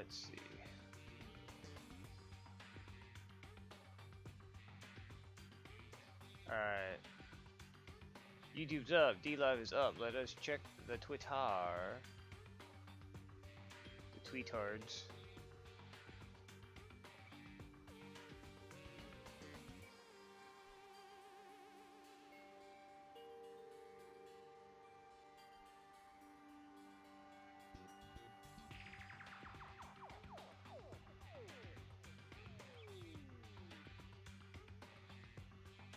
Let's see. Alright. YouTube's up, DLive is up. Let us check the Twitter. The tweetards.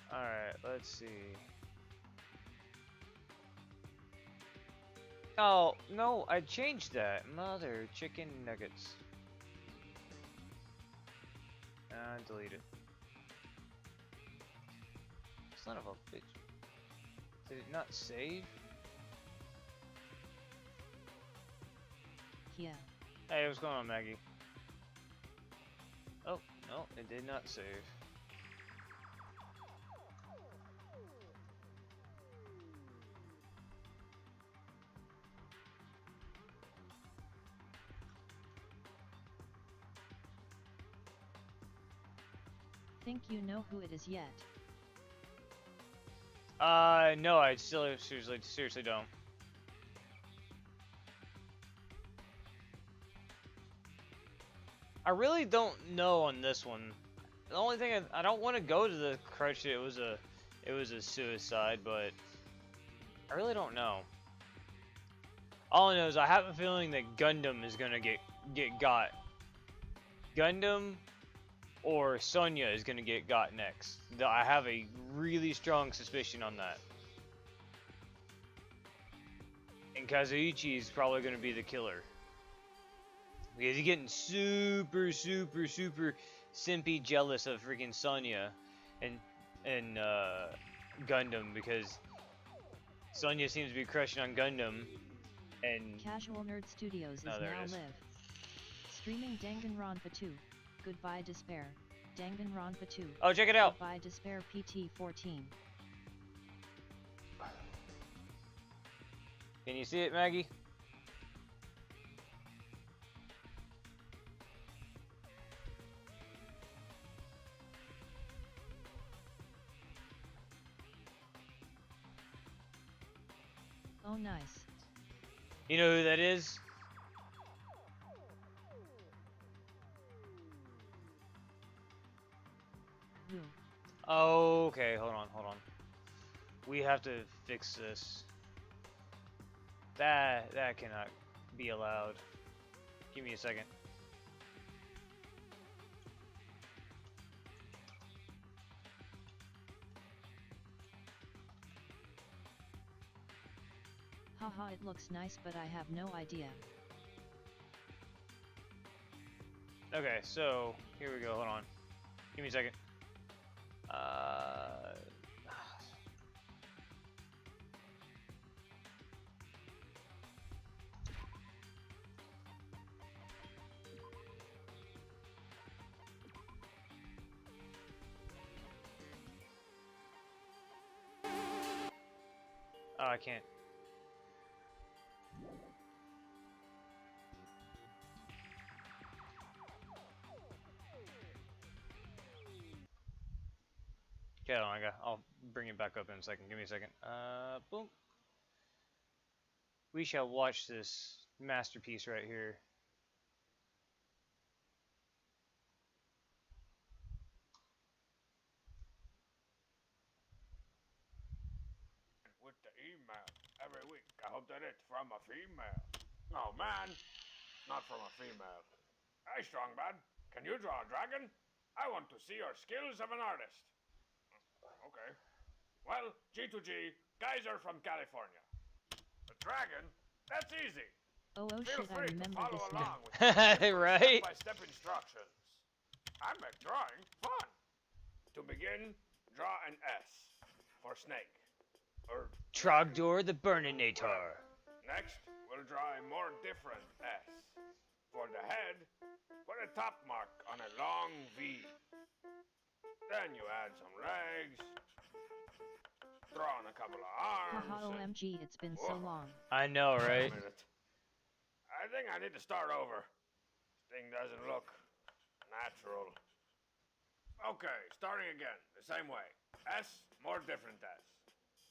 Alright, let's see. Oh, no, I changed that. Mother chicken nuggets. Delete it. Son of a bitch. Did it not save? Yeah. Hey, what's going on, Maggie? Oh, no, it did not save. Think you know who it is yet? No, I still seriously don't. I really don't know on this one. The only thing I don't want to go to the crutch. It was a suicide, but I really don't know. All I know is I have a feeling that Gundam is gonna get got. Gundam or Sonya is gonna get got next. I have a really strong suspicion on that. And Kazuichi is probably gonna be the killer. Because he's getting super simpy jealous of freaking Sonya and Gundam, because Sonya seems to be crushing on Gundam, and Casual Nerd Studios is now live. Streaming Danganronpa 2. Goodbye Despair. Danganronpa 2. Oh, check it out. Goodbye Despair PT14. Can you see it, Maggie? Oh, nice. You know who that is? Who? Okay, hold on. We have to fix this. That cannot be allowed. Give me a second. Haha, it looks nice, but I have no idea. Okay, so here we go. Hold on. Give me a second. Oh, I can't. Okay, hold on, I'll bring it back up in a second. Give me a second. Boom. We shall watch this masterpiece right here. With the email every week. I hope that it's from a female. Oh man, not from a female. Hey, Strongbad, can you draw a dragon? I want to see your skills of an artist. Okay. Well, G2G, guys are from California. A dragon? That's easy. Oh, Feel shit, I free to remember follow this along now. with my Right? step-by-step instructions. I make drawing fun. To begin, draw an S for snake. Or Trogdor the Burninator. next, we'll draw a more different S. For the head, put a top mark on a long V. Then you add some legs, throw on a couple of arms. Haha, OMG, it's been so long. I know, right? Wait a minute. I think I need to start over. This thing Okay, starting again, the same way. S, more different S.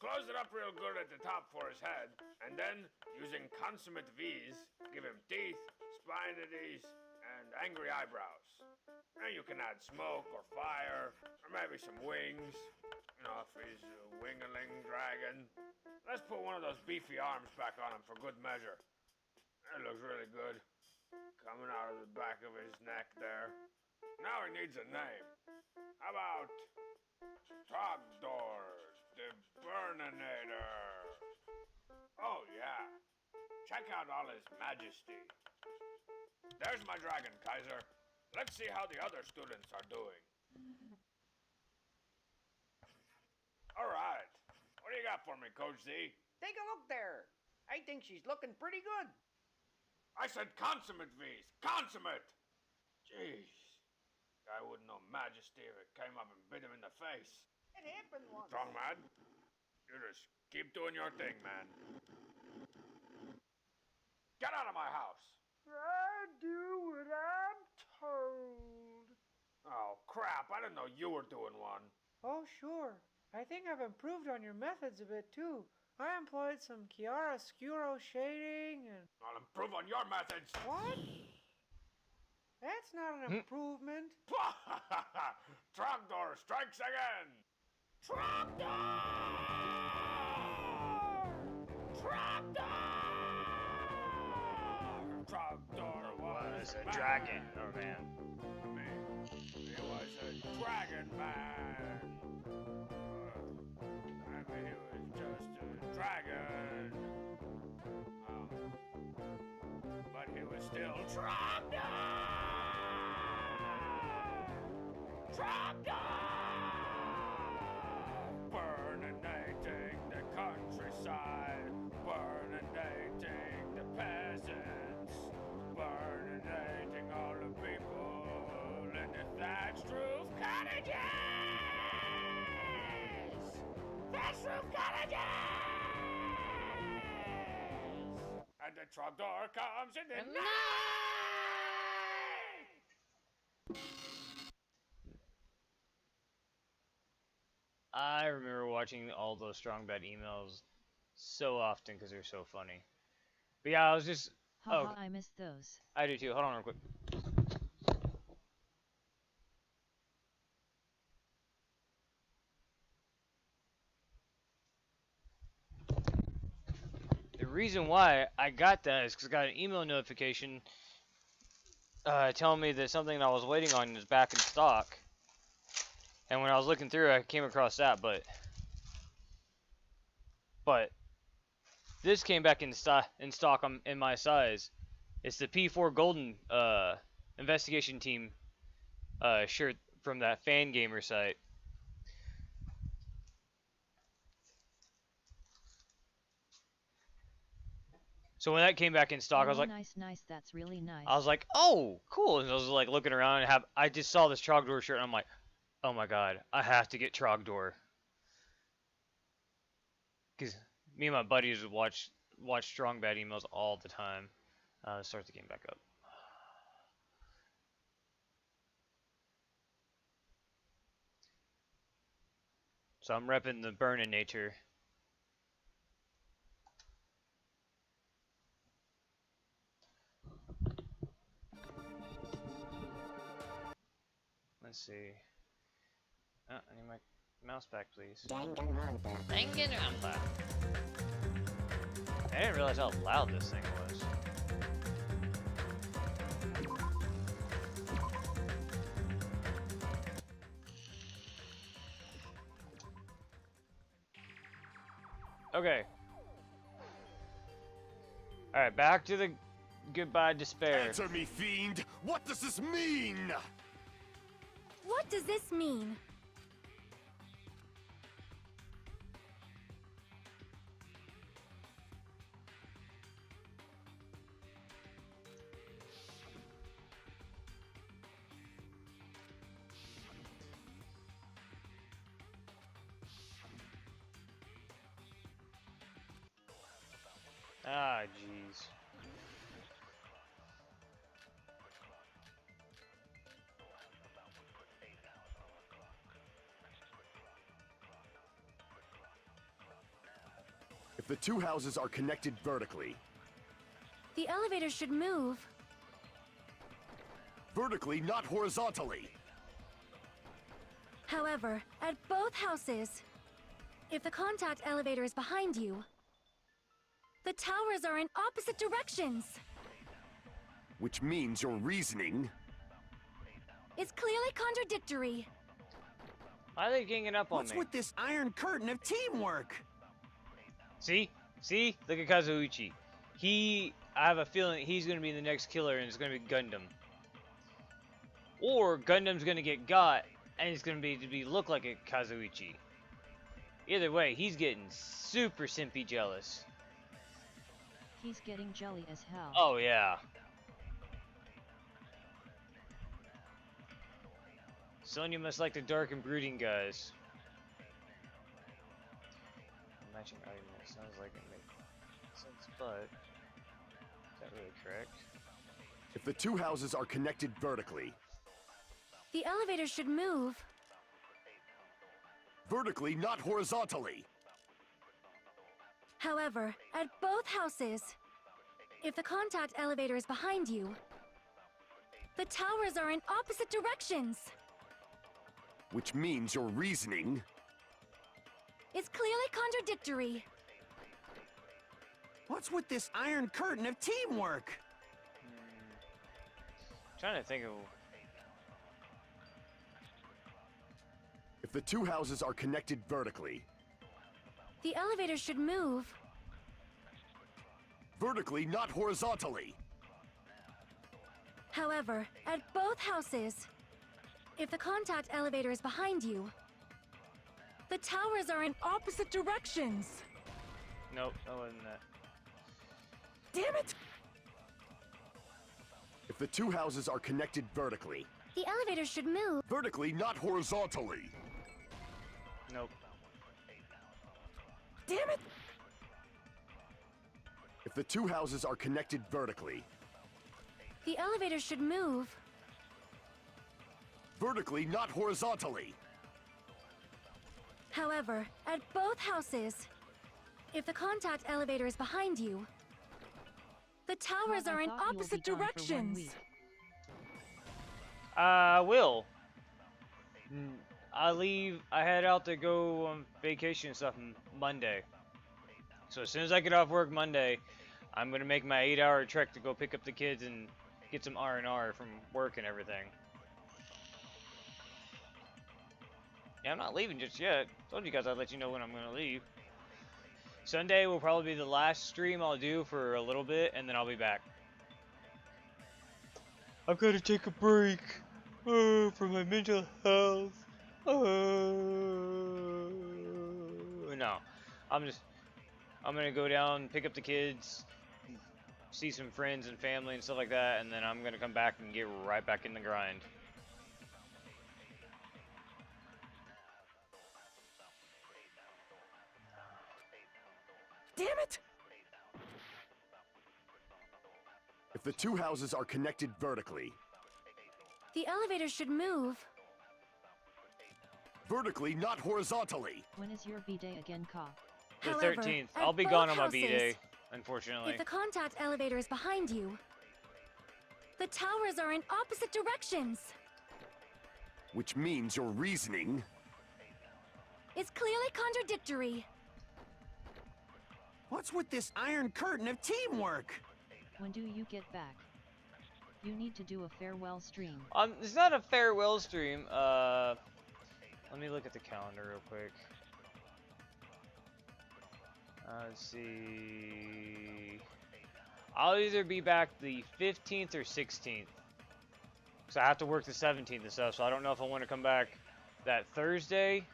Close it up real good at the top for his head, and then, using consummate V's, give him teeth, spinities, and angry eyebrows. And you can add smoke or fire, or maybe some wings. You know, if he's a wingaling dragon. Let's put one of those beefy arms back on him for good measure. That looks really good. Coming out of the back of his neck there. Now he needs a name. How about Trogdor the Burninator? Oh yeah. Check out all his majesty. There's my dragon, Kaiser. Let's see how the other students are doing. All right. What do you got for me, Coach Z? Take a look there. I think she's looking pretty good. I said consummate, V's. Consummate! Jeez. Guy wouldn't know majesty if it came up and bit him in the face. It happened once. Strong man. You just keep doing your thing, man. Get out of my house. I do what I'm told. Oh, crap. I didn't know you were doing one. Oh, sure. I think I've improved on your methods a bit, too. I employed some chiaroscuro shading and... I'll improve on your methods. What? That's not an improvement. Trogdor strikes again. Trogdor! Trogdor! Trogdor was a dragon. Oh, man. He was a dragon man. Maybe he was just a dragon. But he was still Trogdor! Trogdor! Burninating the countryside, burninating the peasants, burninating all the people in the thatched roof cottages! Thatched roof cottages! And the Trogdor comes in the night! I remember watching all those strong bad emails so often because they're so funny. But yeah, I was just... Haha, I missed those. I do too. Hold on real quick. The reason why I got that is because I got an email notification telling me that something that I was waiting on is back in stock. And when I was looking through, I came across that, but this came back in stock in my size. It's the P4 Golden investigation team shirt from that fan gamer site. So when that came back in stock, I was like, nice, that's really nice. I was like, oh, cool. And I was like looking around and I just saw this Trogdor shirt and I'm like, oh my god, I have to get Trogdor. Because me and my buddies would watch strong bad emails all the time. Let's start the game back up. So I'm repping the burning nature. Let's see. Oh, I need my mouse back, please. Danganronpa. Danganronpa. I didn't realize how loud this thing was. Okay. Alright, back to the goodbye despair. Answer me, fiend! What does this mean? What does this mean? Ah, jeez. If the two houses are connected vertically. The elevator should move. Vertically, not horizontally. However, at both houses, if the contact elevator is behind you, the towers are in opposite directions. Which means your reasoning It's clearly contradictory. Why are they ganging up on What's me? with this iron curtain of teamwork? See? See? Look at Kazuichi. I have a feeling he's gonna be the next killer and it's gonna be Gundam. Or Gundam's gonna get got and it's gonna look like a Kazuichi. Either way, he's getting super simpy jealous. He's getting jelly as hell. Oh yeah. Sonya must like the dark and brooding guys. Matching argument sounds like it makes sense, but is that really correct? if the two houses are connected vertically. The elevator should move. Vertically, not horizontally. However, at both houses, if the contact elevator is behind you, the towers are in opposite directions. Which means your reasoning It's clearly contradictory. What's with this iron curtain of teamwork? Trying to think of. if the two houses are connected vertically. The elevator should move. Vertically, not horizontally. However, at both houses, if the contact elevator is behind you, the towers are in opposite directions. Nope, that wasn't that. Damn it! If the two houses are connected vertically. The elevator should move. Vertically, not horizontally. Nope. Damn it! If the two houses are connected vertically. The elevator should move. Vertically, not horizontally. However, at both houses, if the contact elevator is behind you, the towers are in opposite directions. I will. I head out to go on vacation and stuff Monday. So as soon as I get off work Monday, I'm gonna make my 8-hour trek to go pick up the kids and get some R&R from work and everything. Yeah, I'm not leaving just yet. Told you guys I'd let you know when I'm gonna leave. Sunday will probably be the last stream I'll do for a little bit, and then I'll be back. I've got to take a break for my mental health. No, I'm gonna go down, pick up the kids, see some friends and family and stuff like that, and then I'm gonna come back and get right back in the grind. Damn it! If the two houses are connected vertically. The elevator should move. Vertically, not horizontally. When is your B-day again, Ka? The However, 13th. at I'll be both gone on my houses, B-day, unfortunately. If the contact elevator is behind you, the towers are in opposite directions. Which means your reasoning It's clearly contradictory. What's with this iron curtain of teamwork? When do you get back? You need to do a farewell stream. It's not a farewell stream. Let me look at the calendar real quick. Let's see. I'll either be back the 15th or 16th. So I have to work the 17th and stuff, so I don't know if I want to come back that Thursday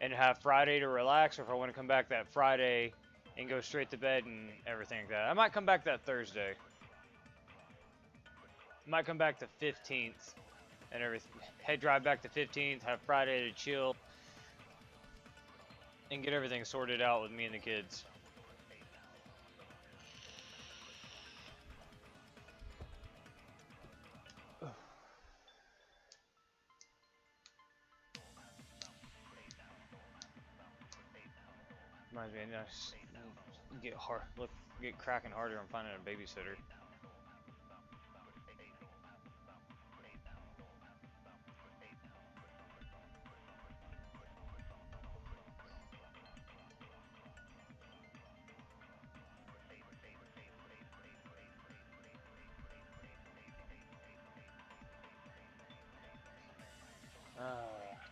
and have Friday to relax, or if I want to come back that Friday and go straight to bed and everything like that. I might come back that Thursday. Might come back the 15th and everything. Drive back the 15th, have Friday to chill and get everything sorted out with me and the kids. Might be nice. Get cracking harder on finding a babysitter.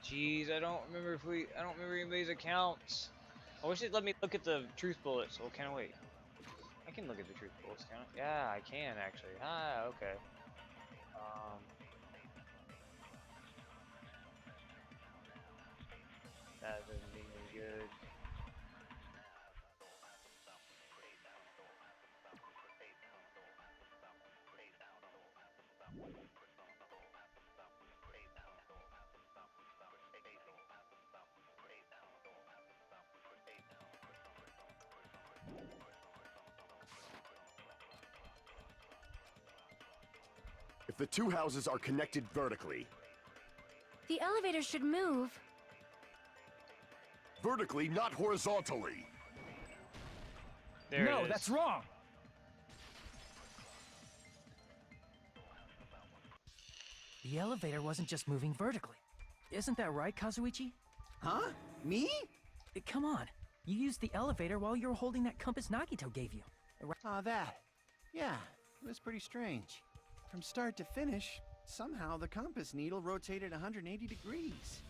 Jeez, I don't remember anybody's accounts. I wish it let me look at the truth bullets. Well, can I wait? I can look at the truth bullets, can I? Yeah, I can actually. Okay. That doesn't mean any good. If the two houses are connected vertically. The elevator should move. Vertically, not horizontally. There it is. That's wrong. The elevator wasn't just moving vertically. Isn't that right, Kazuichi? Huh? Me? Come on. You used the elevator while you were holding that compass Nagito gave you. Ah, that. Yeah, it was pretty strange. From start to finish, somehow the compass needle rotated 180 degrees.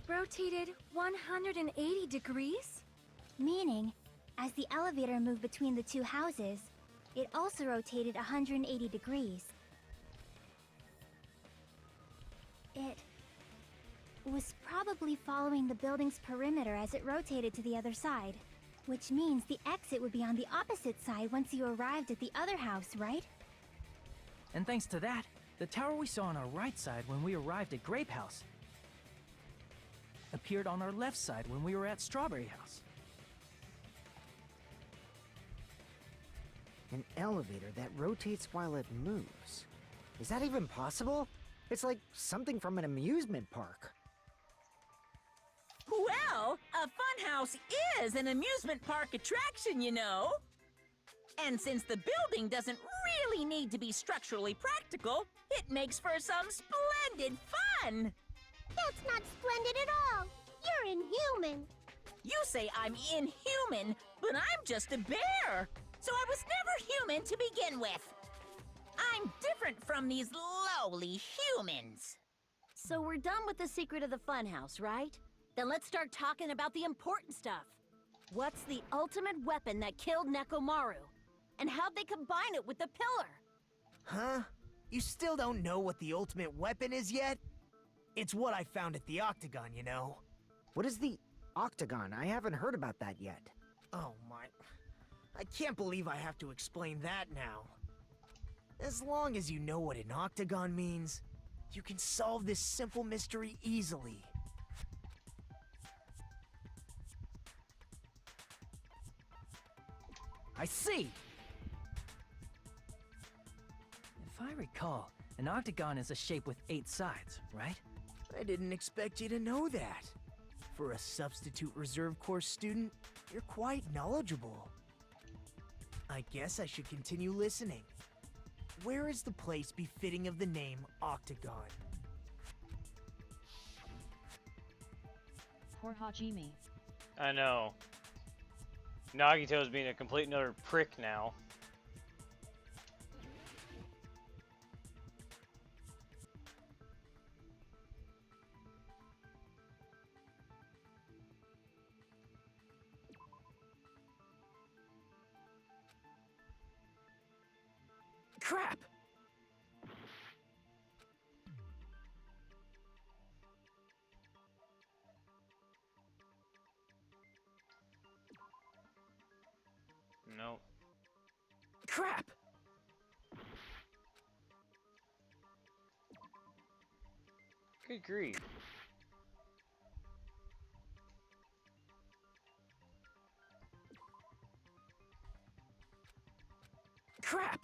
Rotated 180 degrees? Meaning, as the elevator moved between the two houses, it also rotated 180 degrees. It was probably following the building's perimeter as it rotated to the other side, which means the exit would be on the opposite side once you arrived at the other house, right? And thanks to that, the tower we saw on our right side when we arrived at Grape House appeared on our left side when we were at Strawberry House. An elevator that rotates while it moves. Is that even possible? It's like something from an amusement park. Well, a funhouse is an amusement park attraction, you know. And since the building doesn't really need to be structurally practical, it makes for some splendid fun. That's not splendid at all. You're inhuman. You say I'm inhuman, but I'm just a bear. So I was never human to begin with. I'm different from these lowly humans. So we're done with the secret of the funhouse, right? Then let's start talking about the important stuff. What's the ultimate weapon that killed Nekomaru? And how'd they combine it with the pillar? Huh? You still don't know what the ultimate weapon is yet? It's what I found at the Octagon, you know. What is the Octagon? I haven't heard about that yet. Oh my... I can't believe I have to explain that now. As long as you know what an Octagon means, you can solve this simple mystery easily. I see! If I recall, an octagon is a shape with 8 sides, right? I didn't expect you to know that. For a substitute reserve course student, you're quite knowledgeable. I guess I should continue listening. Where is the place befitting of the name Octagon? Poor Hajime. I know. Nagito's being a complete and utter prick now. Crap! No. Crap! Good grief. Crap!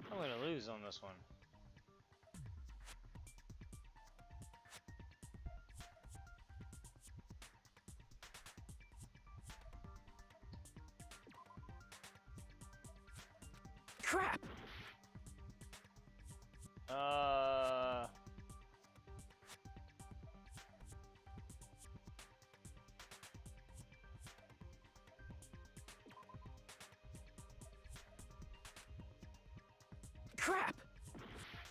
I'm gonna lose on this one. Crap! Crap!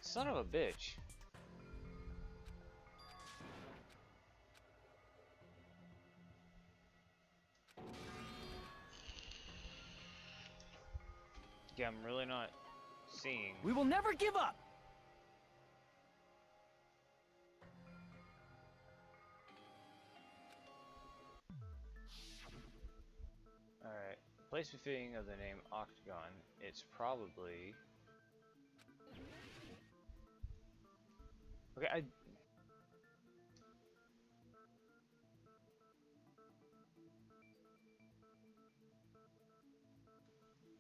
Son of a bitch. Yeah, I'm really not seeing. We will never give up! Alright. Place befitting of the name Octagon. It's probably... Okay, I...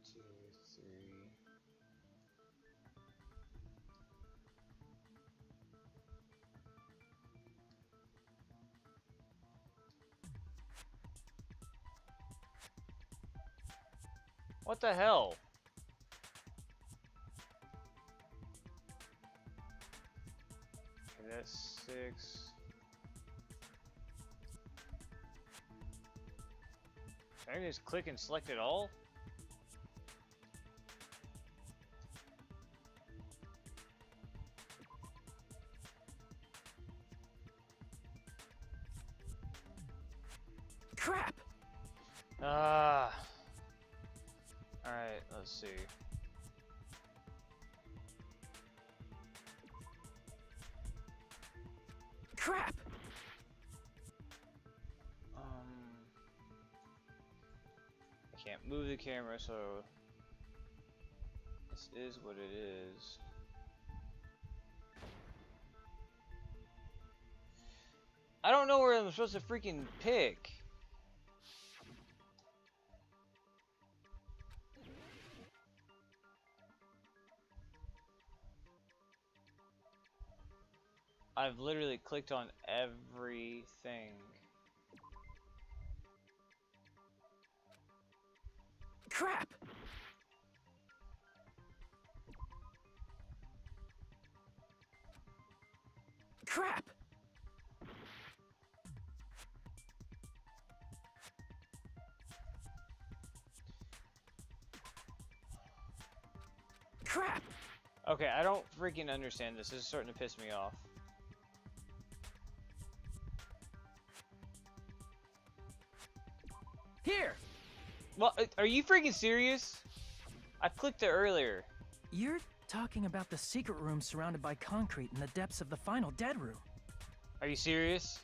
Two, three... What the hell? Okay, that's 6. Can I just click and select it all? Crap! Ah. Alright, let's see. Crap! I can't move the camera, so this is what it is. I don't know where I'm supposed to freaking pick. I've literally clicked on everything. Crap! Crap! Crap! Okay, I don't freaking understand this. This is starting to piss me off. Here! Well, are you freaking serious? I clicked it earlier. You're talking about the secret room surrounded by concrete in the depths of the final dead room. Are you serious?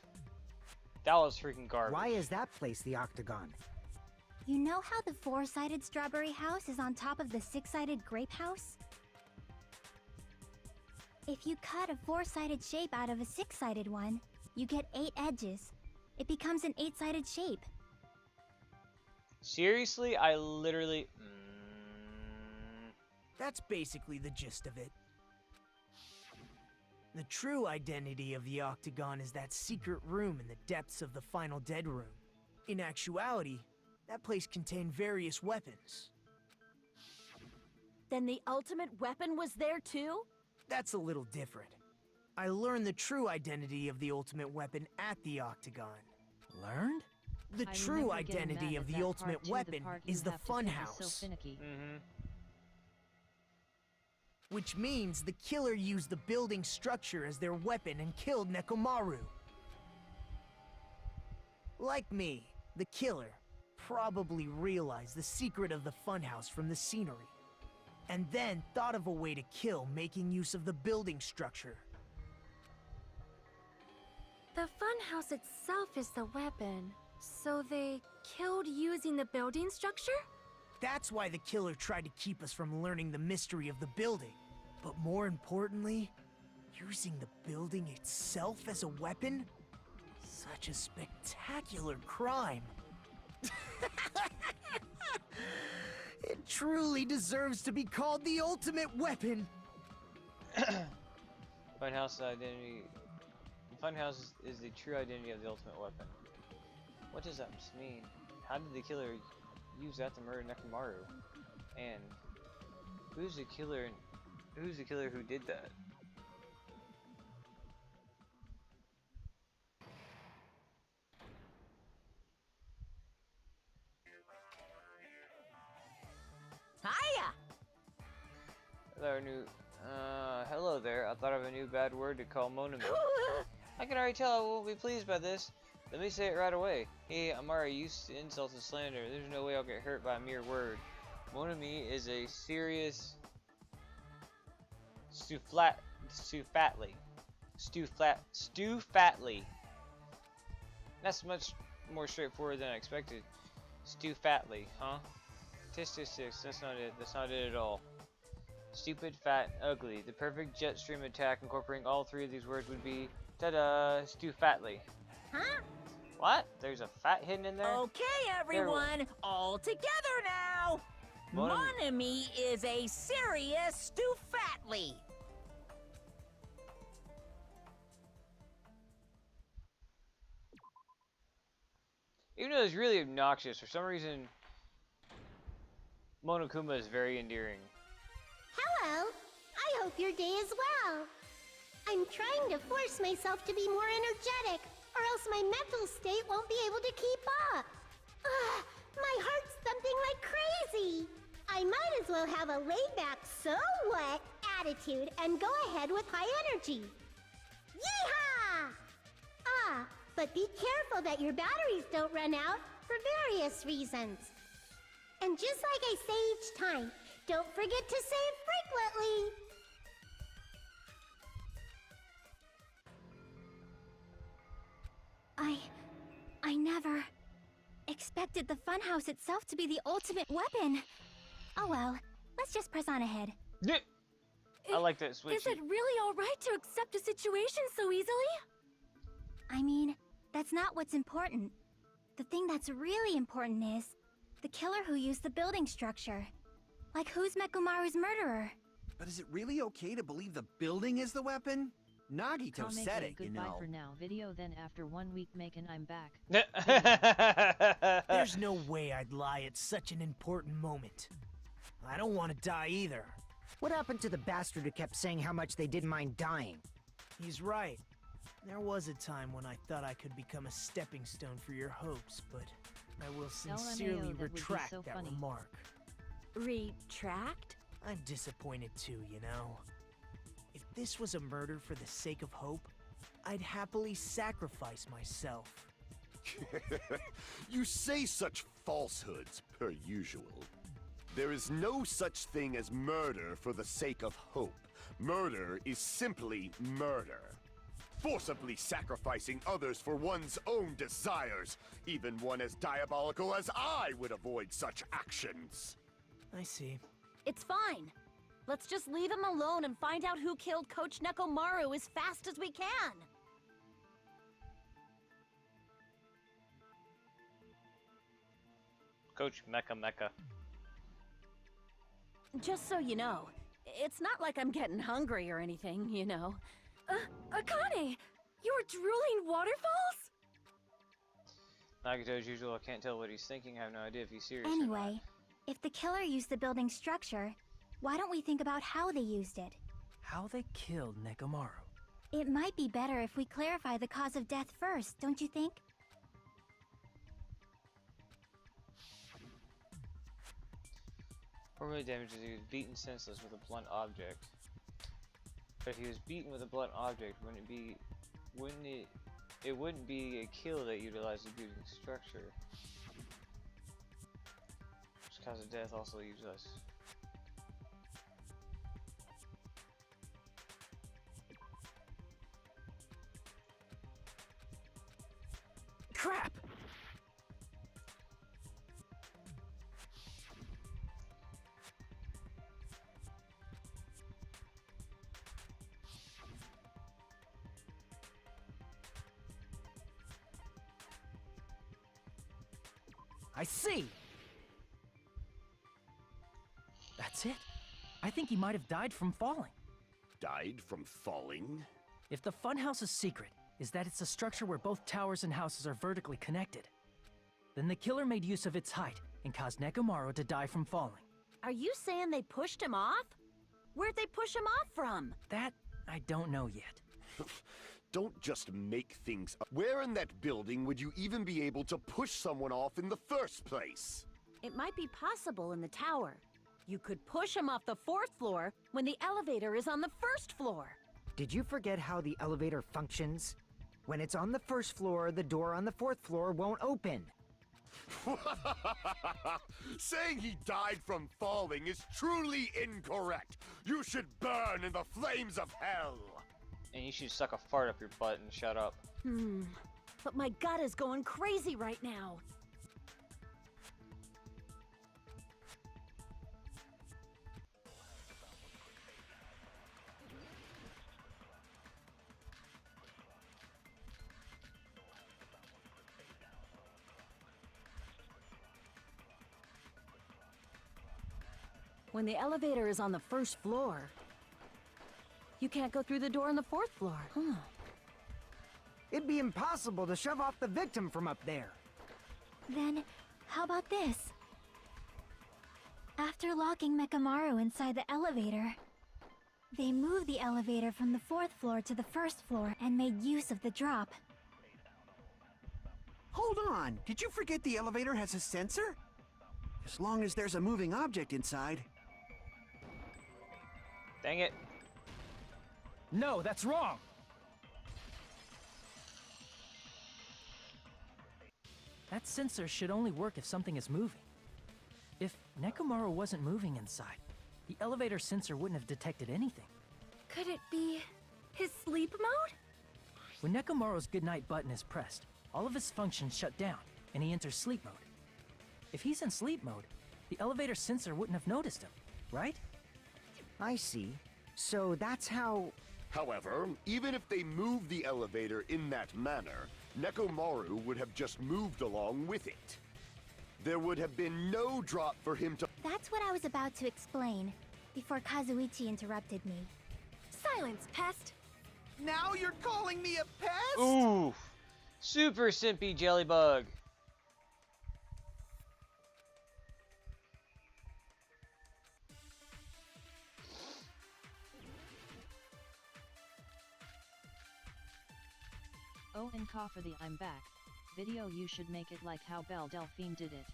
That was freaking garbage. Why is that place the Octagon? You know how the 4-sided strawberry house is on top of the 6-sided grape house? If you cut a 4-sided shape out of a 6-sided one, you get 8 edges. It becomes an 8-sided shape. Seriously? I literally... That's basically the gist of it. The true identity of the Octagon is that secret room in the depths of the final dead room. In actuality, that place contained various weapons. Then the ultimate weapon was there too? That's a little different. I learned the true identity of the ultimate weapon at the Octagon. Learned? The true identity of the ultimate weapon is the funhouse. Which means the killer used the building structure as their weapon and killed Nekomaru. Like me, the killer probably realized the secret of the funhouse from the scenery, and then thought of a way to kill making use of the building structure. The funhouse itself is the weapon, so they killed using the building structure? That's why the killer tried to keep us from learning the mystery of the building. But more importantly, using the building itself as a weapon? Such a spectacular crime. It truly deserves to be called the ultimate weapon. Funhouse identity. Funhouse is the true identity of the ultimate weapon. What does that mean? How did the killer use that to murder Nekomaru? And Who's the killer? Who's the killer who did that? Hiya! Hello there. I thought of a new bad word to call Monami. I can already tell I won't be pleased by this. Let me say it right away. Hey, I'm already used to insults and slander. There's no way I'll get hurt by a mere word. Monami is a serious stew fatly. That's much more straightforward than I expected. Stew fatly, huh? Tisk. That's not it. That's not it at all. Stupid, fat, ugly. The perfect jet stream attack incorporating all three of these words would be ta-da, stew fatly. Huh? What? There's a fat hidden in there? Okay, everyone, all together now. Monami is a serious stew fatly. Even though it's really obnoxious, for some reason, Monokuma is very endearing. Hello. I hope your day is well. I'm trying to force myself to be more energetic, or else my mental state won't be able to keep up. Ugh, my heart's thumping like crazy. I might as well have a laid-back, so what attitude and go ahead with high energy. Yeehaw! Ah, but be careful that your batteries don't run out for various reasons. And just like I say each time, don't forget to save frequently. I never expected the funhouse itself to be the ultimate weapon. Oh well, let's just press on ahead. I like that switch. Is it really alright to accept a situation so easily? I mean, that's not what's important. The thing that's really important is the killer who used the building structure. Like, who's Mekumaru's murderer? But is it really okay to believe the building is the weapon? Nagito said it, you know. Goodbye for now. Video then after 1 week making I'm back. There's no way I'd lie at such an important moment. I don't want to die either. What happened to the bastard who kept saying how much they didn't mind dying? He's right. There was a time when I thought I could become a stepping stone for your hopes, but I will sincerely retract that remark. Retract? I'm disappointed too, you know. If this was a murder for the sake of hope, I'd happily sacrifice myself. You say such falsehoods, per usual. There is no such thing as murder for the sake of hope. Murder is simply murder. Forcibly sacrificing others for one's own desires. Even one as diabolical as I would avoid such actions. I see. It's fine. Let's just leave him alone and find out who killed Coach Nekomaru as fast as we can. Coach Mecha. Just so you know, it's not like I'm getting hungry or anything, you know. Akane! You were drooling waterfalls? Nagito, as usual, I can't tell what he's thinking. I have no idea if he's serious or Anyway, not. if the killer used the building structure, why don't we think about how they used it? How they killed Nekomaru. It might be better if we clarify the cause of death first, don't you think? Formerly damages, he was beaten senseless with a blunt object. But if he was beaten with a blunt object, it wouldn't be a kill that utilized the building structure. Which cause of death also useless. Crap! I see! That's it. I think he might have died from falling. Died from falling? If the funhouse's secret is that it's a structure where both towers and houses are vertically connected, then the killer made use of its height and caused Nekomaru to die from falling. Are you saying they pushed him off? Where'd they push him off from? That I don't know yet. Don't just make things up. Where in that building would you even be able to push someone off in the first place? It might be possible in the tower. You could push him off the 4th floor when the elevator is on the 1st floor. Did you forget how the elevator functions? When it's on the 1st floor, the door on the 4th floor won't open. Saying he died from falling is truly incorrect. You should burn in the flames of hell. And you should suck a fart up your butt and shut up. But my gut is going crazy right now. When the elevator is on the 1st floor, you can't go through the door on the 4th floor. It'd be impossible to shove off the victim from up there. Then, how about this? After locking Mekamaru inside the elevator, they moved the elevator from the 4th floor to the 1st floor and made use of the drop. Hold on! Did you forget the elevator has a sensor? As long as there's a moving object inside. Dang it. No, that's wrong! That sensor should only work if something is moving. If Nekomaru wasn't moving inside, the elevator sensor wouldn't have detected anything. Could it be his sleep mode? When Nekomaru's goodnight button is pressed, all of his functions shut down, and he enters sleep mode. If he's in sleep mode, the elevator sensor wouldn't have noticed him, right? I see. So that's how... However, even if they moved the elevator in that manner, Nekomaru would have just moved along with it. There would have been no drop for him to... That's what I was about to explain, before Kazuichi interrupted me. Silence, pest! Now you're calling me a pest? Ooh! Super simpy jellybug. Oh, and for the I'm back video, you should make it like how Belle Delphine did it.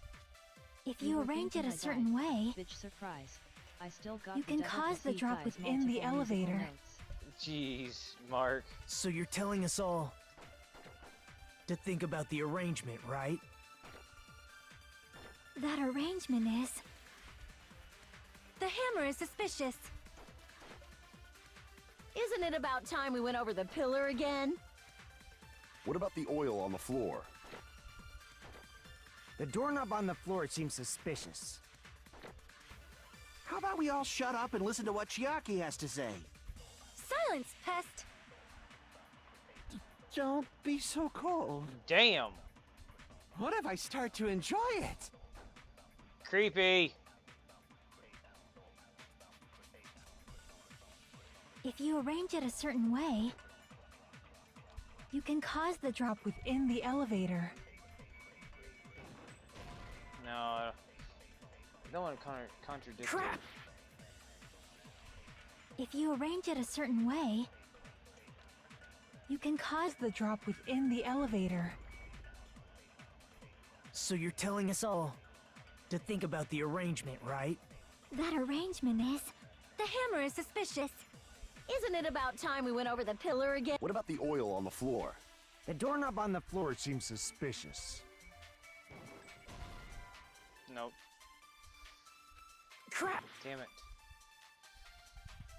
If you arrange it a certain way, bitch surprise. I still got you can cause the drop within the elevator. Jeez, Mark. So you're telling us all to think about the arrangement, right? That arrangement is... The hammer is suspicious. Isn't it about time we went over the pillar again? What about the oil on the floor? The doorknob on the floor seems suspicious. How about we all shut up and listen to what Chiaki has to say? Silence, pest! Don't be so cold. Damn. What if I start to enjoy it? Creepy. If you arrange it a certain way, you can cause the drop within the elevator. No, I don't want to contradict Crap! If you arrange it a certain way, you can cause the drop within the elevator. So you're telling us all to think about the arrangement, right? That arrangement is... The hammer is suspicious. Isn't it about time we went over the pillar again? What about the oil on the floor? The doorknob on the floor seems suspicious. Nope. Crap! Damn it.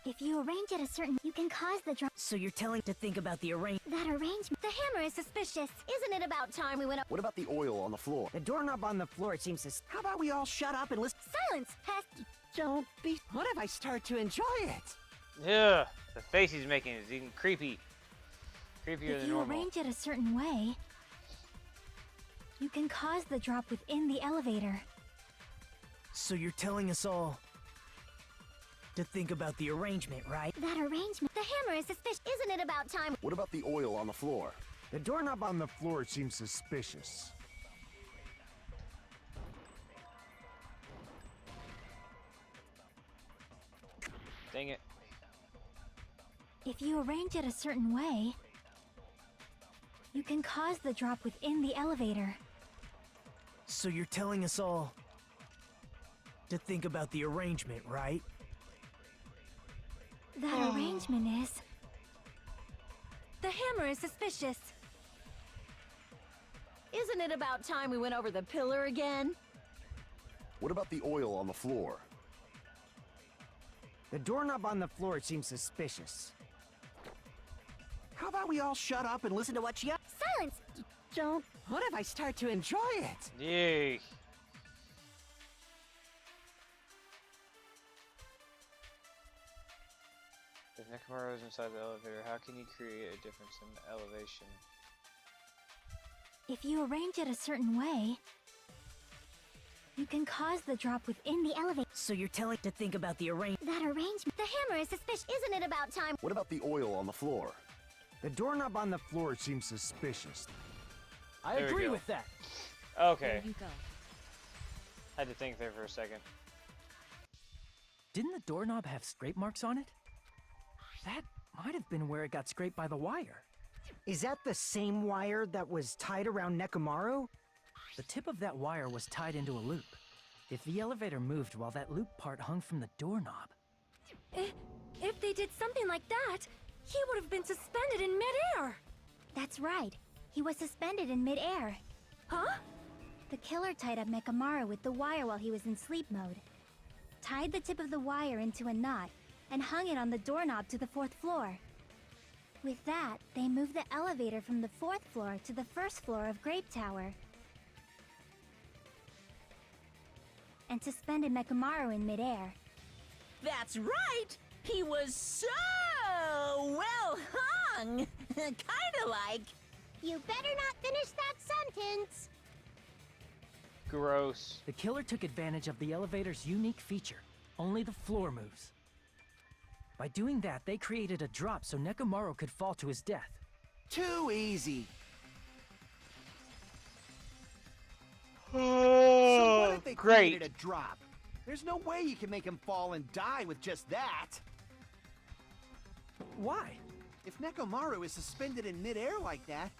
If you arrange it a certain... You can cause the drop... So you're telling to think about the arrangement. That arrangement... The hammer is suspicious. Isn't it about time we went... What about the oil on the floor? The doorknob on the floor seems suspicious. How about we all shut up and listen? Silence, pest! Don't be... What if I start to enjoy it? Yeah, the face he's making is even creepy. Creepier If than you normal. arrange it a certain way, you can cause the drop within the elevator. So you're telling us all to think about the arrangement, right? That arrangement... The hammer is suspicious. Isn't it about time... What about the oil on the floor? The doorknob on the floor seems suspicious. Dang it. If you arrange it a certain way, you can cause the drop within the elevator. So you're telling us all to think about the arrangement, right? That arrangement is... The hammer is suspicious. Isn't it about time we went over the pillar again? What about the oil on the floor? The doorknob on the floor seems suspicious. How about we all shut up and listen to what she... Silence! Don't... What if I start to enjoy it? Yay. If Nekomaru is inside the elevator, how can you create a difference in the elevation? If you arrange it a certain way, you can cause the drop within the elevator. So you're telling to think about the arrangement. That arrangement... The hammer is suspicious. Isn't it about time... What about the oil on the floor? The doorknob on the floor seems suspicious. I There we agree go. with that. Okay. There you go. Had to think there for a second. Didn't the doorknob have scrape marks on it? That might have been where it got scraped by the wire. Is that the same wire that was tied around Nekomaru? The tip of that wire was tied into a loop. If the elevator moved while that loop part hung from the doorknob... If they did something like that, he would have been suspended in midair. That's right. He was suspended in midair. Huh? The killer tied up Nekomaru with the wire while he was in sleep mode. Tied the tip of the wire into a knot and hung it on the doorknob to the 4th floor. With that, they moved the elevator from the 4th floor to the 1st floor of Grape Tower. And suspended Nekomaru in midair. That's right! He was so well hung! Kinda like... You better not finish that sentence! Gross. The killer took advantage of the elevator's unique feature. Only the floor moves. By doing that, they created a drop so Nekomaru could fall to his death. Too easy. So what if they great. created a drop? There's no way you can make him fall and die with just that. Why? If Nekomaru is suspended in midair like that,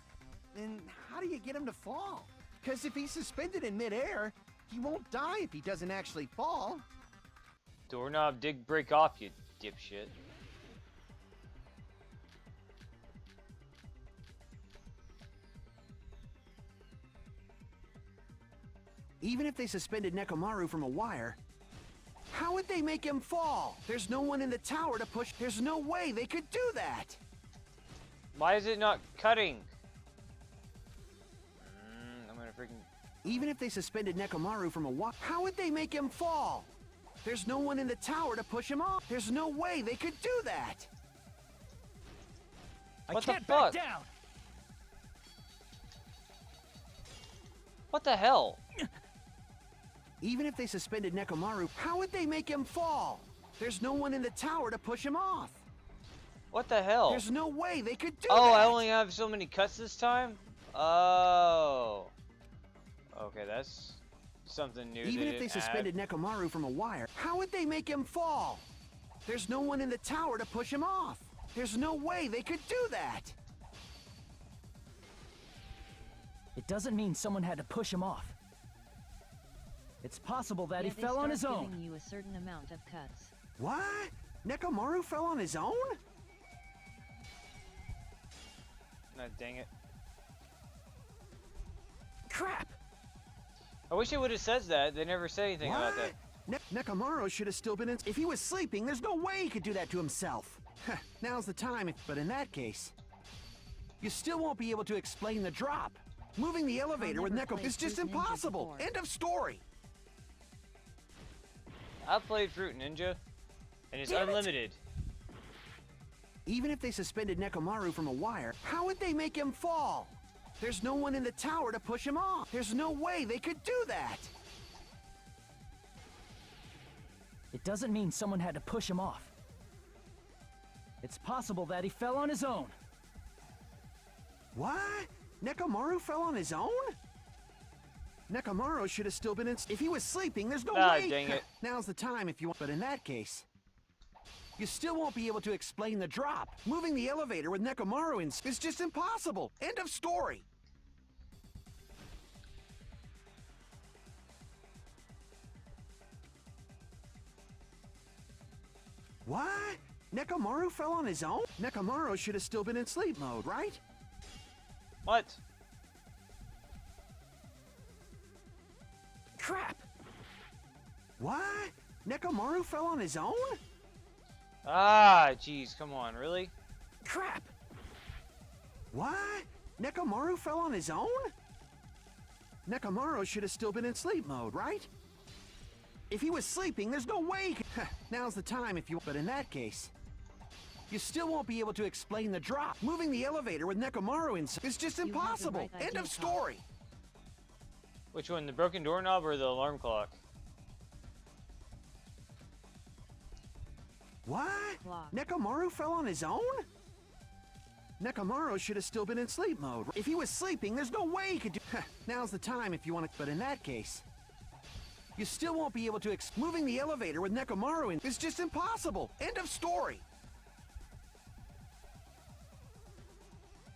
then how do you get him to fall? Because if he's suspended in midair, he won't die if he doesn't actually fall. Doorknob did break off, you dipshit. Even if they suspended Nekomaru from a wire, how would they make him fall? There's no one in the tower to push. There's no way they could do that. Why is it not cutting? I'm gonna freaking... Even if they suspended Nekomaru from a wire, how would they make him fall? There's no one in the tower to push him off. There's no way they could do that. What I can't the fuck? back down! What the hell? Even if they suspended Nekomaru, how would they make him fall? There's no one in the tower to push him off. What the hell? There's no way they could do Oh, that. I only have so many cuts this time? Oh. Okay, that's something new. Even if they didn't suspended add. Nekomaru from a wire, how would they make him fall? There's no one in the tower to push him off. There's no way they could do that. It doesn't mean someone had to push him off. It's possible that Yet he they fell on start his own. giving you a certain amount of cuts. What? Nekomaru fell on his own? No, dang it. Crap! I wish it would have said that. They never said anything about that. Nekomaru should have still been in. If he was sleeping, there's no way he could do that to himself. Now's the time, but in that case, you still won't be able to explain the drop. Moving the elevator with Neko is just impossible. End of story. I played Fruit Ninja, and it's unlimited. Even if they suspended Nekomaru from a wire, how would they make him fall? There's no one in the tower to push him off. There's no way they could do that. It doesn't mean someone had to push him off. It's possible that he fell on his own. What? Nekomaru fell on his own? Nekomaru should have still been in. If he was sleeping, there's no way. Dang it. Now's the time if you want. But in that case, You still won't be able to explain the drop. Moving the elevator with Nekomaru is just impossible. End of story. What? Nekomaru fell on his own? Nekomaru should have still been in sleep mode, right? What? Crap! What? Nekomaru fell on his own? Ah, jeez, come on, really? Crap! What? Nekomaru fell on his own? Nekomaru should have still been in sleep mode, right? If he was sleeping, there's no way he could... Now's the time if you... But in that case, you still won't be able to explain the drop. Moving the elevator with Nekomaru inside is just impossible. End of story. Which one, the broken doorknob or the alarm clock? What? Nekomaru fell on his own? Nekomaru should have still been in sleep mode. If he was sleeping, there's no way he could do... Now's the time if you want to... But in that case, you still won't be able to... Moving the elevator with Nekomaru is just impossible. End of story.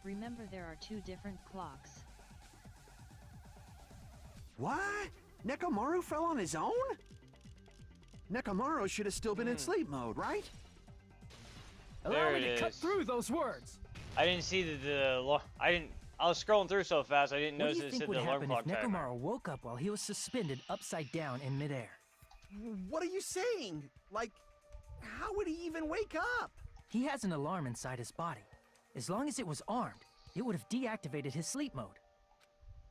Remember, there are 2 different clocks. What? Nekomaru fell on his own? Nekomaru should have still been in sleep mode, right? Allow me to cut through those words. I didn't see I was scrolling through so fast I didn't notice What do you it think said would the alarm happen clock if timer. Nekomaru woke up while he was suspended upside down in midair? What are you saying? Like, how would he even wake up? He has an alarm inside his body. As long as it was armed, it would have deactivated his sleep mode.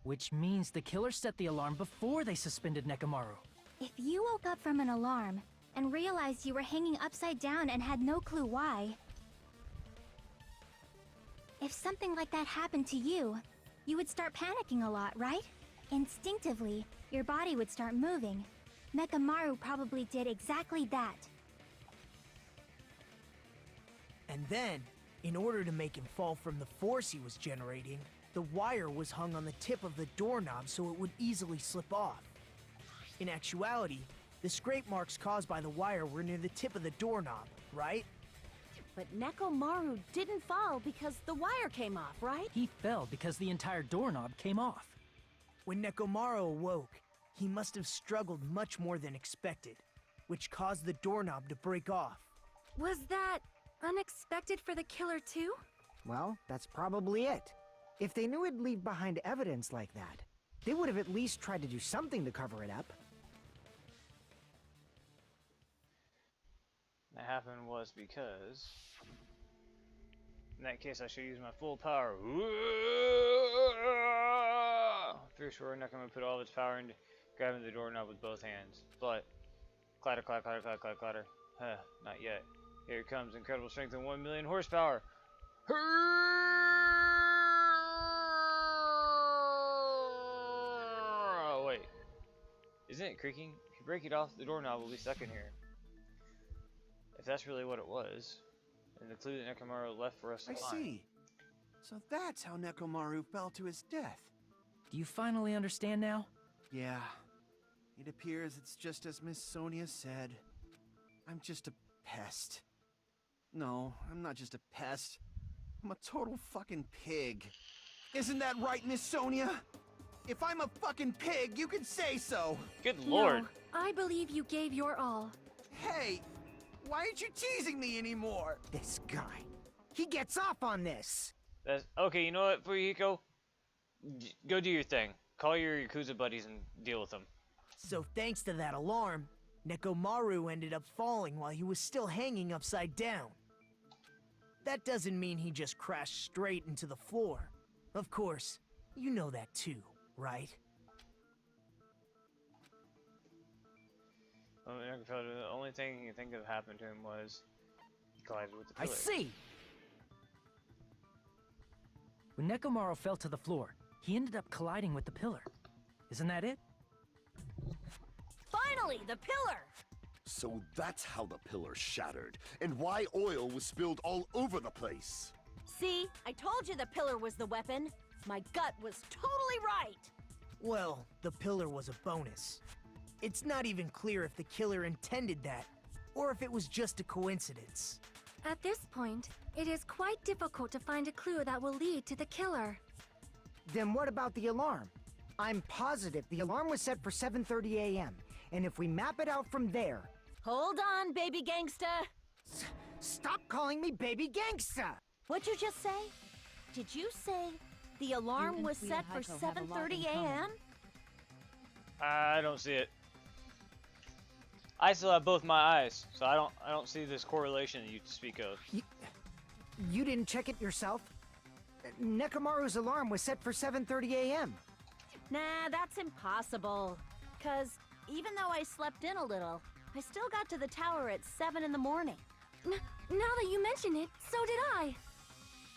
Which means the killer set the alarm before they suspended Nekomaru. If you woke up from an alarm and realized you were hanging upside down and had no clue why, if something like that happened to you, you would start panicking a lot, right? Instinctively, your body would start moving. Nekomaru probably did exactly that. And then, in order to make him fall from the force he was generating, the wire was hung on the tip of the doorknob so it would easily slip off. In actuality, the scrape marks caused by the wire were near the tip of the doorknob, right? But Nekomaru didn't fall because the wire came off, right? He fell because the entire doorknob came off. When Nekomaru awoke, he must have struggled much more than expected, which caused the doorknob to break off. Was that unexpected for the killer too? Well, that's probably it. If they knew it'd leave behind evidence like that, they would have at least tried to do something to cover it up. That happened was because... In that case, I should use my full power. Fierce roar, Nekomaru put all of its power into grabbing the doorknob with both hands. But... Clatter, clatter, clatter, clatter, clatter, clatter. Huh, not yet. Here it comes, incredible strength and 1 million horsepower. Oh, wait. Isn't it creaking? If you break it off, the doorknob will be stuck in here. If that's really what it was, and the clue that Nekomaru left for us to find. I see. So that's how Nekomaru fell to his death. Do you finally understand now? Yeah. It appears it's just as Miss Sonia said. I'm just a pest. No, I'm not just a pest. I'm a total fucking pig. Isn't that right, Miss Sonia? If I'm a fucking pig, you can say so. Good lord. No, I believe you gave your all. Hey, why aren't you teasing me anymore? This guy. He gets off on this. That's, okay, you know what, Fuyuhiko? Go do your thing. Call your Yakuza buddies and deal with them. So thanks to that alarm, Nekomaru ended up falling while he was still hanging upside down. That doesn't mean he just crashed straight into the floor. Of course, you know that too, right? Well, the only thing you think of happened to him was he collided with the I pillar. see! When Nekomaru fell to the floor, he ended up colliding with the pillar. Isn't that it? Finally, the pillar! So that's how the pillar shattered, and why oil was spilled all over the place. See, I told you the pillar was the weapon. My gut was totally right. Well, the pillar was a bonus. It's not even clear if the killer intended that, or if it was just a coincidence. At this point, it is quite difficult to find a clue that will lead to the killer. Then what about the alarm? I'm positive the alarm was set for 7:30 a.m., and if we map it out from there... Hold on, baby gangsta! Stop calling me baby gangsta! What'd you just say? Did you say the alarm was set for 7:30 a.m.? I don't see it. I still have both my eyes, so I don't see this correlation that you speak of. You didn't check it yourself? Nekomaru's alarm was set for 7:30 a.m. Nah, that's impossible. 'Cause even though I slept in a little, I still got to the tower at 7 in the morning. Now that you mention it, so did I.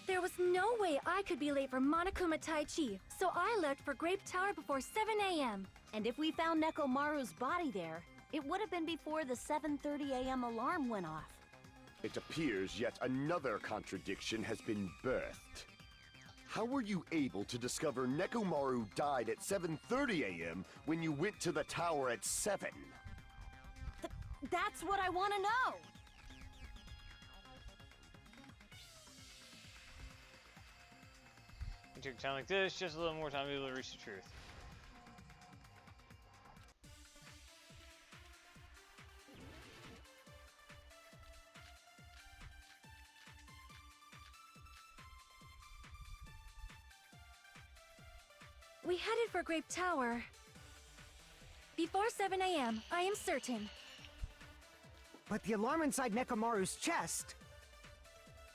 There was no way I could be late for Monokuma Tai Chi, so I left for Grape Tower before 7 a.m. And if we found Nekomaru's body there, it would have been before the 7:30 a.m. alarm went off. It appears yet another contradiction has been birthed. How were you able to discover Nekomaru died at 7:30 a.m. when you went to the tower at 7? That's what I want to know! It took time like this, just a little more time to be able to reach the truth. We headed for Grape Tower before 7 a.m., I am certain. But the alarm inside Nekomaru's chest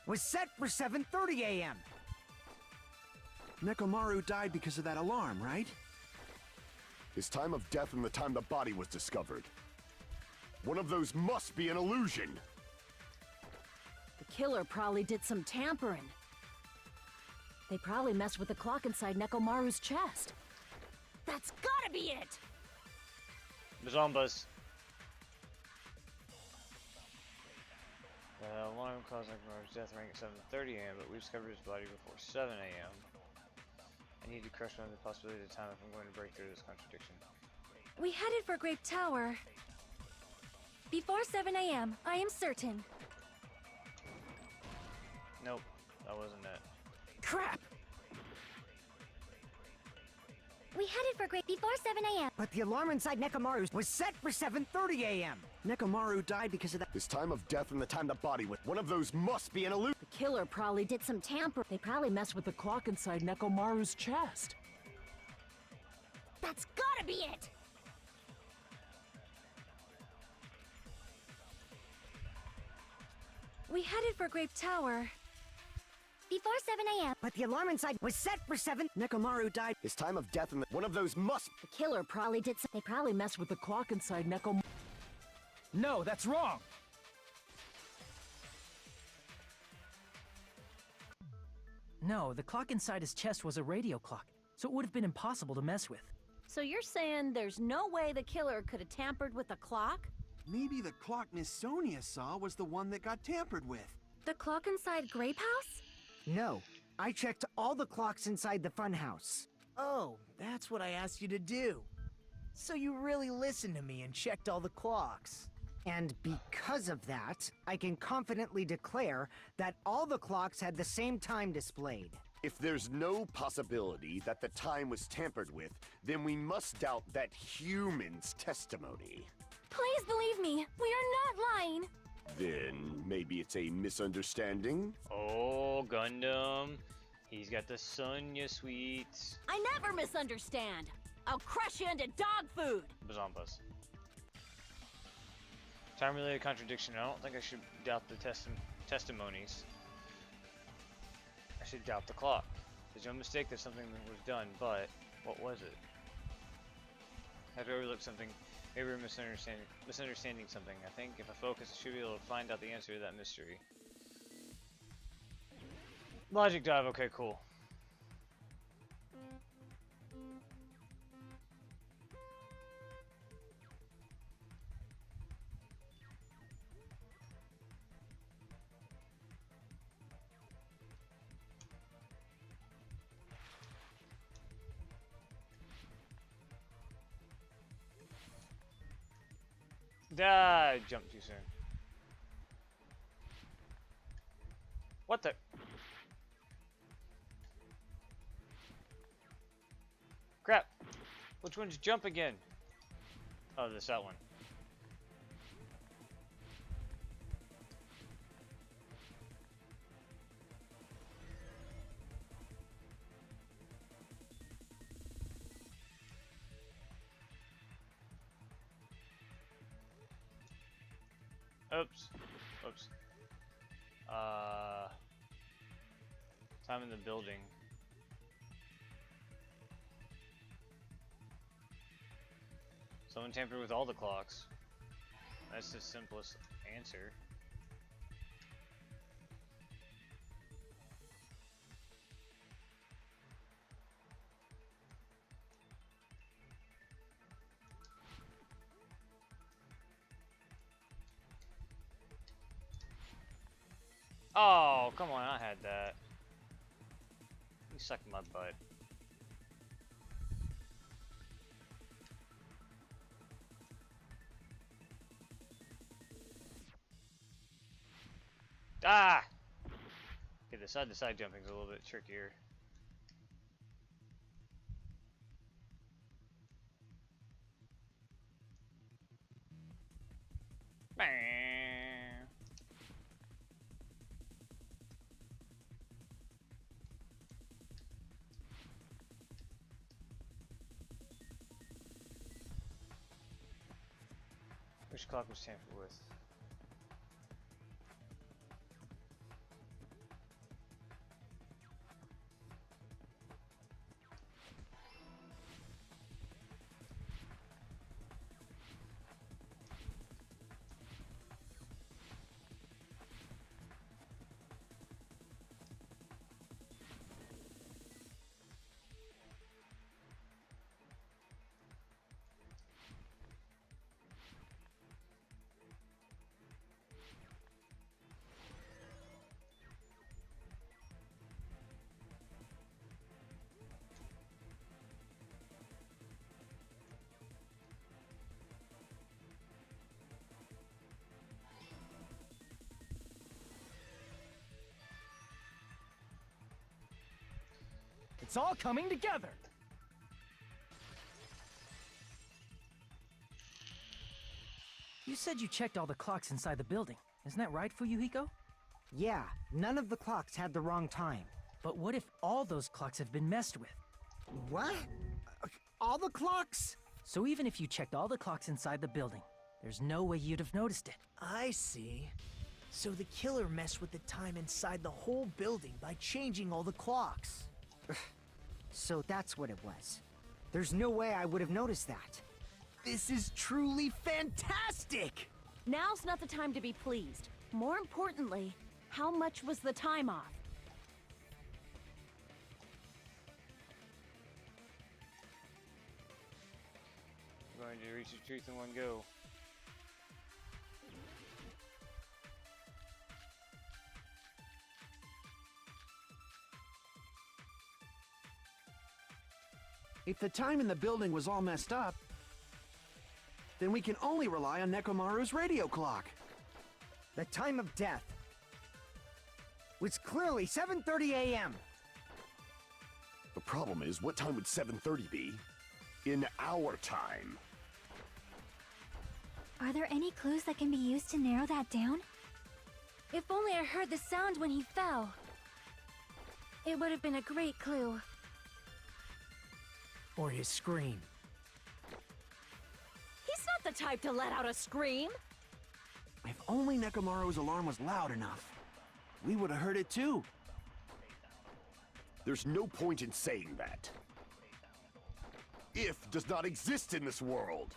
was set for 7:30 a.m. Nekomaru died because of that alarm, right? His time of death and the time the body was discovered. One of those must be an illusion. The killer probably did some tampering. They probably messed with the clock inside Nekomaru's chest. That's gotta be it! Bazombas. The alarm caused Nekomaru's death rang at 7:30 a.m., but we discovered his body before 7 a.m. I need to crush on the possibility of time if I'm going to break through this contradiction. We headed for Grape Tower before 7 a.m., I am certain. Nope, that wasn't it. Crap! We headed for Grape before 7 a.m. But the alarm inside Nekomaru's was set for 7:30 a.m. Nekomaru died because of that. His time of death and the time the body was. One of those must be an illusion. The killer probably did some tampering. They probably messed with the clock inside Nekomaru's chest. That's gotta be it! We headed for Grape Tower before 7 a.m. But the alarm inside was set for 7. Nekomaru died. His time of death and one of those must. The killer probably did some. They probably messed with the clock inside Nekomaru. No, that's wrong! No, the clock inside his chest was a radio clock, so it would have been impossible to mess with. So you're saying there's no way the killer could have tampered with the clock? Maybe the clock Miss Sonia saw was the one that got tampered with. The clock inside Grape House? No, I checked all the clocks inside the funhouse. Oh, that's what I asked you to do. So you really listened to me and checked all the clocks. And because of that, I can confidently declare that all the clocks had the same time displayed. If there's no possibility that the time was tampered with, then we must doubt that human's testimony. Please believe me, we are not lying. Then maybe it's a misunderstanding? Oh, Gundam. He's got the Sonya sweets. I never misunderstand. I'll crush you into dog food. Bazombas. Time-related contradiction. I don't think I should doubt the testimonies. I should doubt the clock. There's no mistake that something was done, but what was it? Have to overlook something. Maybe we're misunderstanding something. I think if I focus, I should be able to find out the answer to that mystery. Logic dive. Okay, cool. I jumped too soon. What the? Crap. Which one's jump again? Oh, that one. Oops. Oops. Time in the building. Someone tampered with all the clocks. That's the simplest answer. Oh, come on, I had that. You suck my butt. Ah! Okay, the side-to-side jumping is a little bit trickier. Which clock was tampered with? It's all coming together! You said you checked all the clocks inside the building. Isn't that right, Fuyuhiko? Yeah, none of the clocks had the wrong time. But what if all those clocks have been messed with? What? All the clocks? So even if you checked all the clocks inside the building, there's no way you'd have noticed it. I see. So the killer messed with the time inside the whole building by changing all the clocks. So that's what it was. There's no way I would have noticed that. This is truly fantastic! Now's not the time to be pleased. More importantly, how much was the time off? I'm going to reach the truth in one go. If the time in the building was all messed up, then we can only rely on Nekomaru's radio clock. The time of death was clearly 7:30 a.m. The problem is, what time would 7:30 be? In our time. Are there any clues that can be used to narrow that down? If only I heard the sound when he fell. It would have been a great clue. Or his scream. He's not the type to let out a scream. If only Nekomaru's alarm was loud enough, we would have heard it too. There's no point in saying that. If does not exist in this world.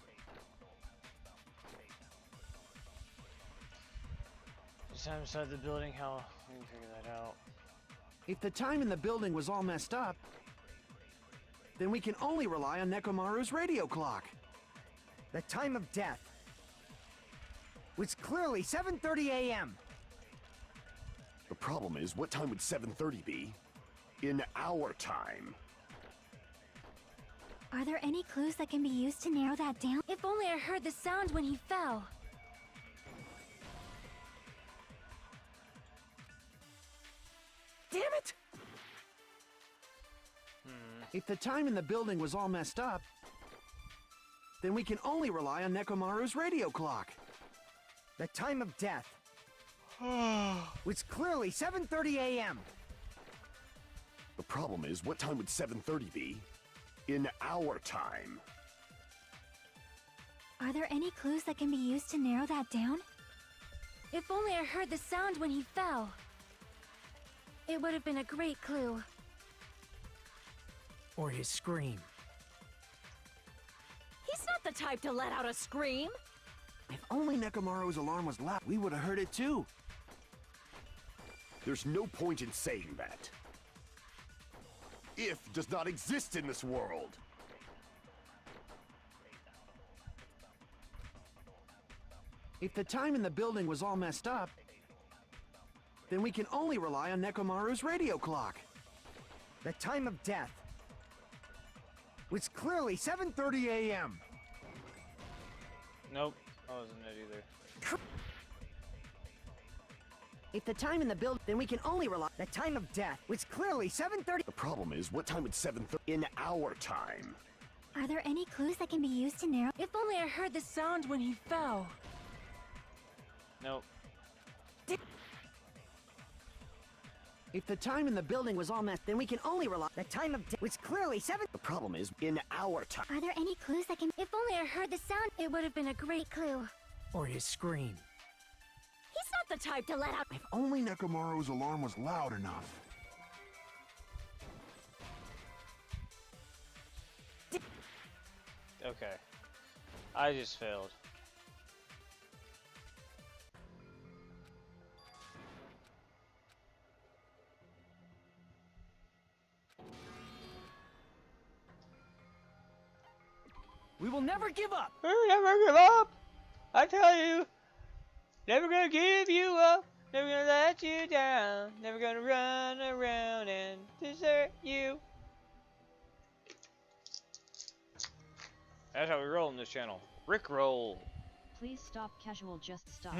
Just time inside the building, how we can figure that out. If the time in the building was all messed up, then we can only rely on Nekomaru's radio clock. The time of death was clearly 7:30 a.m. The problem is, what time would 7:30 be? In our time. Are there any clues that can be used to narrow that down? If only I heard the sound when he fell. If the time in the building was all messed up, then we can only rely on Nekomaru's radio clock. The time of death was clearly 7:30 a.m. The problem is, what time would 7:30 be? In our time. Are there any clues that can be used to narrow that down? If only I heard the sound when he fell. It would have been a great clue. Or his scream. He's not the type to let out a scream. If only Nekomaru's alarm was loud, we would have heard it too. There's no point in saying that. If does not exist in this world. If the time in the building was all messed up, then we can only rely on Nekomaru's radio clock. The time of death was clearly 7:30 a.m. Nope, that wasn't it either. If the time in the build, then we can only rely. The time of death was clearly 7:30. The problem is, what time would 7:30 in our time? Are there any clues that can be used to narrow? If only I heard the sound when he fell. Nope. If the time in the building was all messed, then we can only rely. The time of death was clearly 7. The problem is, in our time. Are there any clues that can... If only I heard the sound, it would have been a great clue. Or his scream. He's not the type to let out... If only Nekomaru's alarm was loud enough. Okay. I just failed. We will never give up! We're never give up! I tell you! Never gonna give you up! Never gonna let you down! Never gonna run around and desert you! That's how we roll in this channel. Rick roll! Please stop casual, just stop.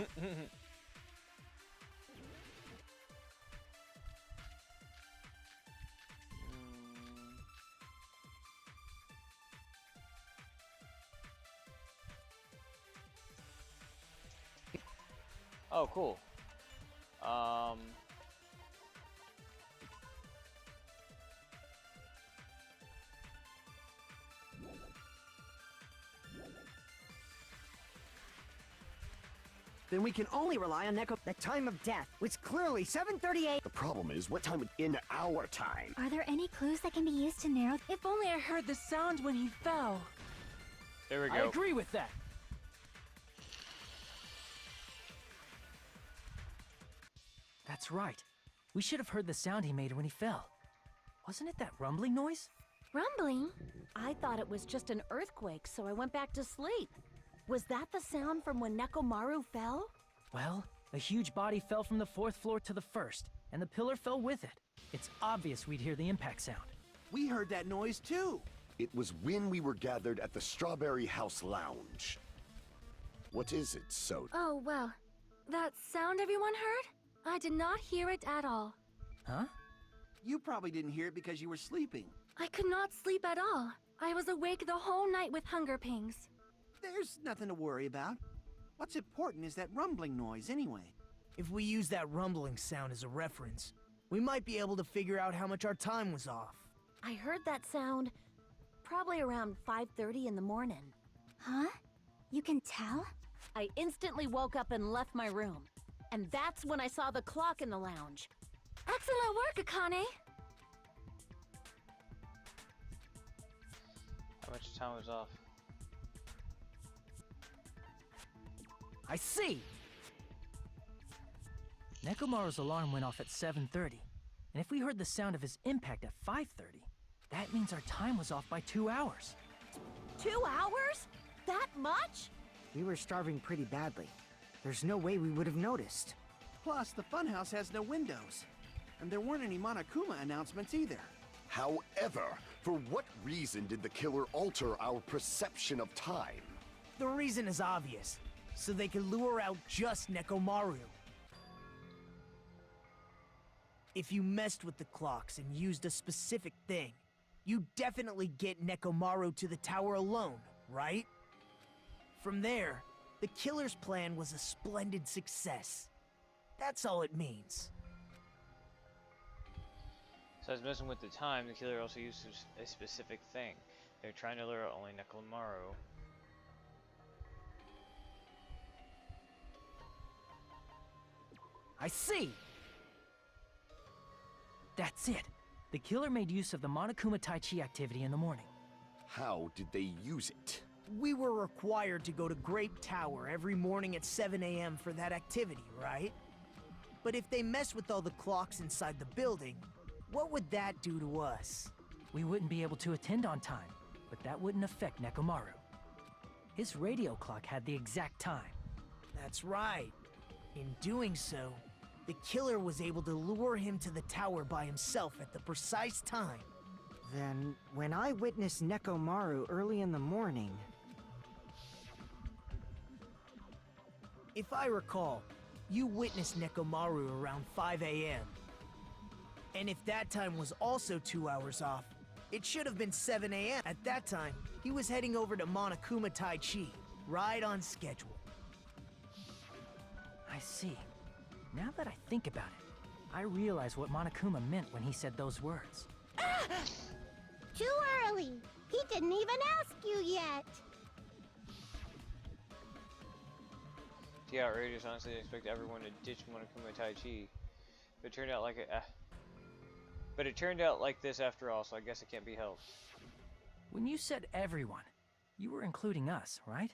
Oh, cool. Then we can only rely on Neko. The time of death was clearly 7:30 a.m. The problem is, what time would in our time? Are there any clues that can be used to narrow... If only I heard the sound when he fell. There we go. I agree with that. That's right. We should have heard the sound he made when he fell. Wasn't it that rumbling noise? Rumbling? I thought it was just an earthquake, so I went back to sleep. Was that the sound from when Nekomaru fell? Well, a huge body fell from the 4th floor to the 1st, and the pillar fell with it. It's obvious we'd hear the impact sound. We heard that noise too. It was when we were gathered at the Strawberry House Lounge. What is it, So? Oh, well. That sound everyone heard? I did not hear it at all. Huh? You probably didn't hear it because you were sleeping. I could not sleep at all. I was awake the whole night with hunger pangs. There's nothing to worry about. What's important is that rumbling noise anyway. If we use that rumbling sound as a reference, we might be able to figure out how much our time was off. I heard that sound probably around 5:30 in the morning. Huh? You can tell? I instantly woke up and left my room. And that's when I saw the clock in the lounge. Excellent work, Akane! How much time was off? I see! Nekomaru's alarm went off at 7:30, and if we heard the sound of his impact at 5:30, that means our time was off by 2 hours. 2 hours? That much? We were starving pretty badly. There's no way we would have noticed. Plus, the funhouse has no windows. And there weren't any Monokuma announcements either. However, for what reason did the killer alter our perception of time? The reason is obvious. So they could lure out just Nekomaru. If you messed with the clocks and used a specific thing, You definitely get Nekomaru to the tower alone, right? From there, the killer's plan was a splendid success. That's all it means. So I was messing with the time. The killer also used a specific thing. They're trying to lure only Nekomaru. I see! That's it. The killer made use of the Monokuma Tai Chi activity in the morning. How did they use it? We were required to go to Grape Tower every morning at 7 a.m. for that activity, right? But if they mess with all the clocks inside the building, what would that do to us? We wouldn't be able to attend on time, but that wouldn't affect Nekomaru. His radio clock had the exact time. That's right. In doing so, the killer was able to lure him to the tower by himself at the precise time. Then, when I witnessed Nekomaru early in the morning... If I recall, you witnessed Nekomaru around 5 a.m. And if that time was also 2 hours off, it should have been 7 a.m. At that time, he was heading over to Monokuma Tai Chi, right on schedule. I see. Now that I think about it, I realize what Monokuma meant when he said those words. Too early. He didn't even ask you yet. It's outrageous, honestly. I expect everyone to ditch Monokuma Tai Chi. But it turned out like But it turned out like this after all, so I guess it can't be helped. When you said everyone, you were including us, right?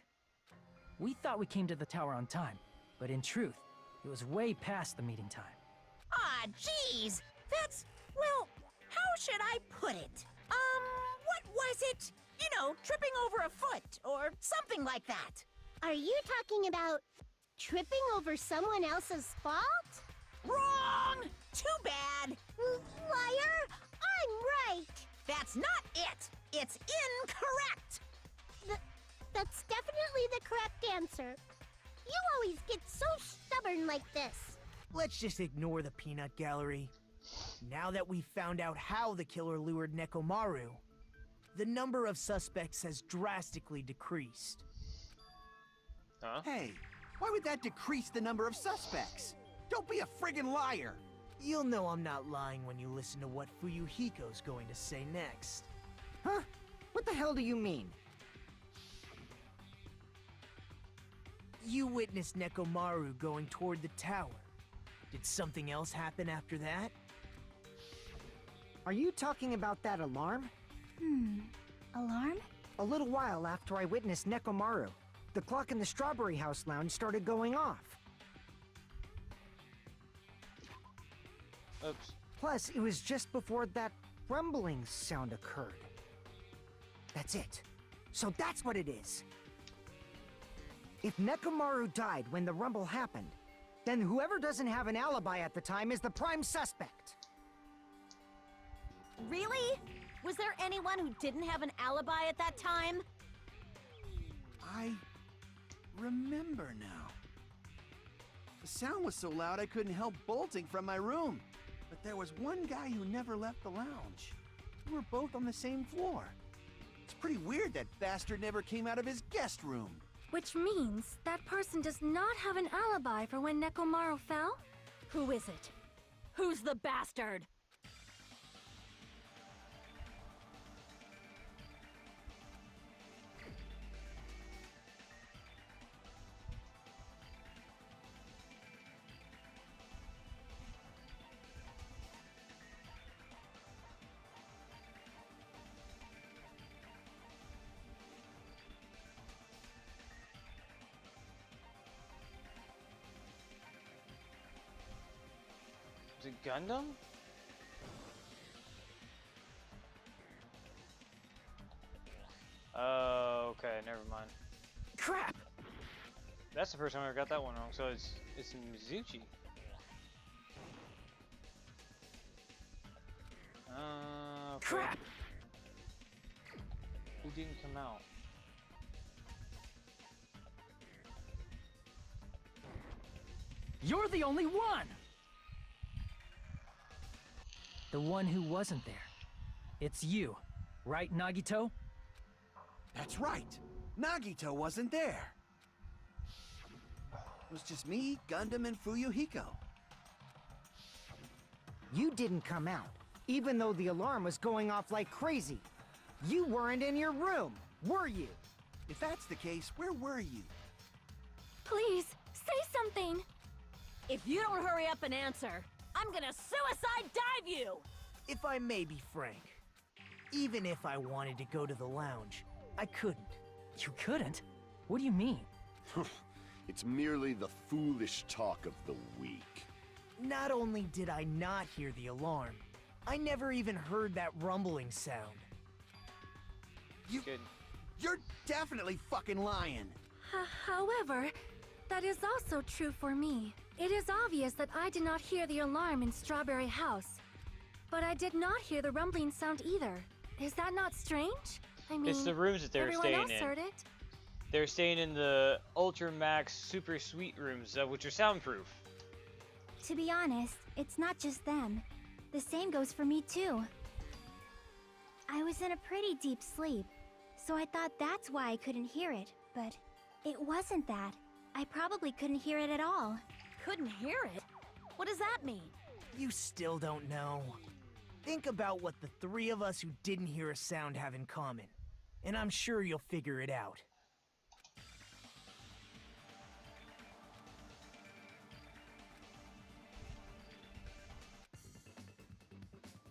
We thought we came to the tower on time, but in truth, it was way past the meeting time. Ah, jeez! That's... well, how should I put it? What was it? You know, tripping over a foot, or something like that. Are you talking about tripping over someone else's fault? Wrong! Too bad! Liar! I'm right! That's not it! It's incorrect! That's definitely the correct answer. You always get so stubborn like this. Let's just ignore the peanut gallery. Now that we've found out how the killer lured Nekomaru, the number of suspects has drastically decreased. Huh? Hey, why would that decrease the number of suspects? Don't be a friggin' liar! You'll know I'm not lying when you listen to what Fuyuhiko's going to say next. Huh? What the hell do you mean? You witnessed Nekomaru going toward the tower. Did something else happen after that? Are you talking about that alarm? Alarm? A little while after I witnessed Nekomaru, the clock in the Strawberry House lounge started going off. Oops. Plus, it was just before that rumbling sound occurred. That's it. So that's what it is. If Nekomaru died when the rumble happened, then whoever doesn't have an alibi at the time is the prime suspect. Really? Was there anyone who didn't have an alibi at that time? I remember now. The sound was so loud I couldn't help bolting from my room. But there was one guy who never left the lounge. We were both on the same floor. It's pretty weird that bastard never came out of his guest room. Which means that person does not have an alibi for when Nekomaru fell? Who is it? Who's the bastard? Is it Gundam? Oh, okay, never mind. Crap! That's the first time I ever got that one wrong, so it's Mizuchi. Okay. Crap! Who didn't come out? You're the only one! The one who wasn't there. It's you, Right, Nagito? That's right. Nagito wasn't there. It was just me, Gundam, and Fuyuhiko. You didn't come out, even though the alarm was going off like crazy. You weren't in your room, were you? If that's the case, where were you? Please, say something! If you don't hurry up and answer, I'm gonna suicide dive you! If I may be frank, even if I wanted to go to the lounge, I couldn't. You couldn't? What do you mean? It's merely the foolish talk of the weak. Not only did I not hear the alarm, I never even heard that rumbling sound. You're definitely fucking lying. However, that is also true for me. It is obvious that I did not hear the alarm in Strawberry House. But I did not hear the rumbling sound either. Is that not strange? I mean, it's the rooms that they're staying everyone else in. heard it. They're staying in the Ultra Max Super Suite rooms, which are soundproof. To be honest, it's not just them. The same goes for me too. I was in a pretty deep sleep, so I thought that's why I couldn't hear it, but it wasn't that. I probably couldn't hear it at all. Couldn't hear it? What does that mean? You still don't know. Think about what the three of us who didn't hear a sound have in common, and I'm sure you'll figure it out.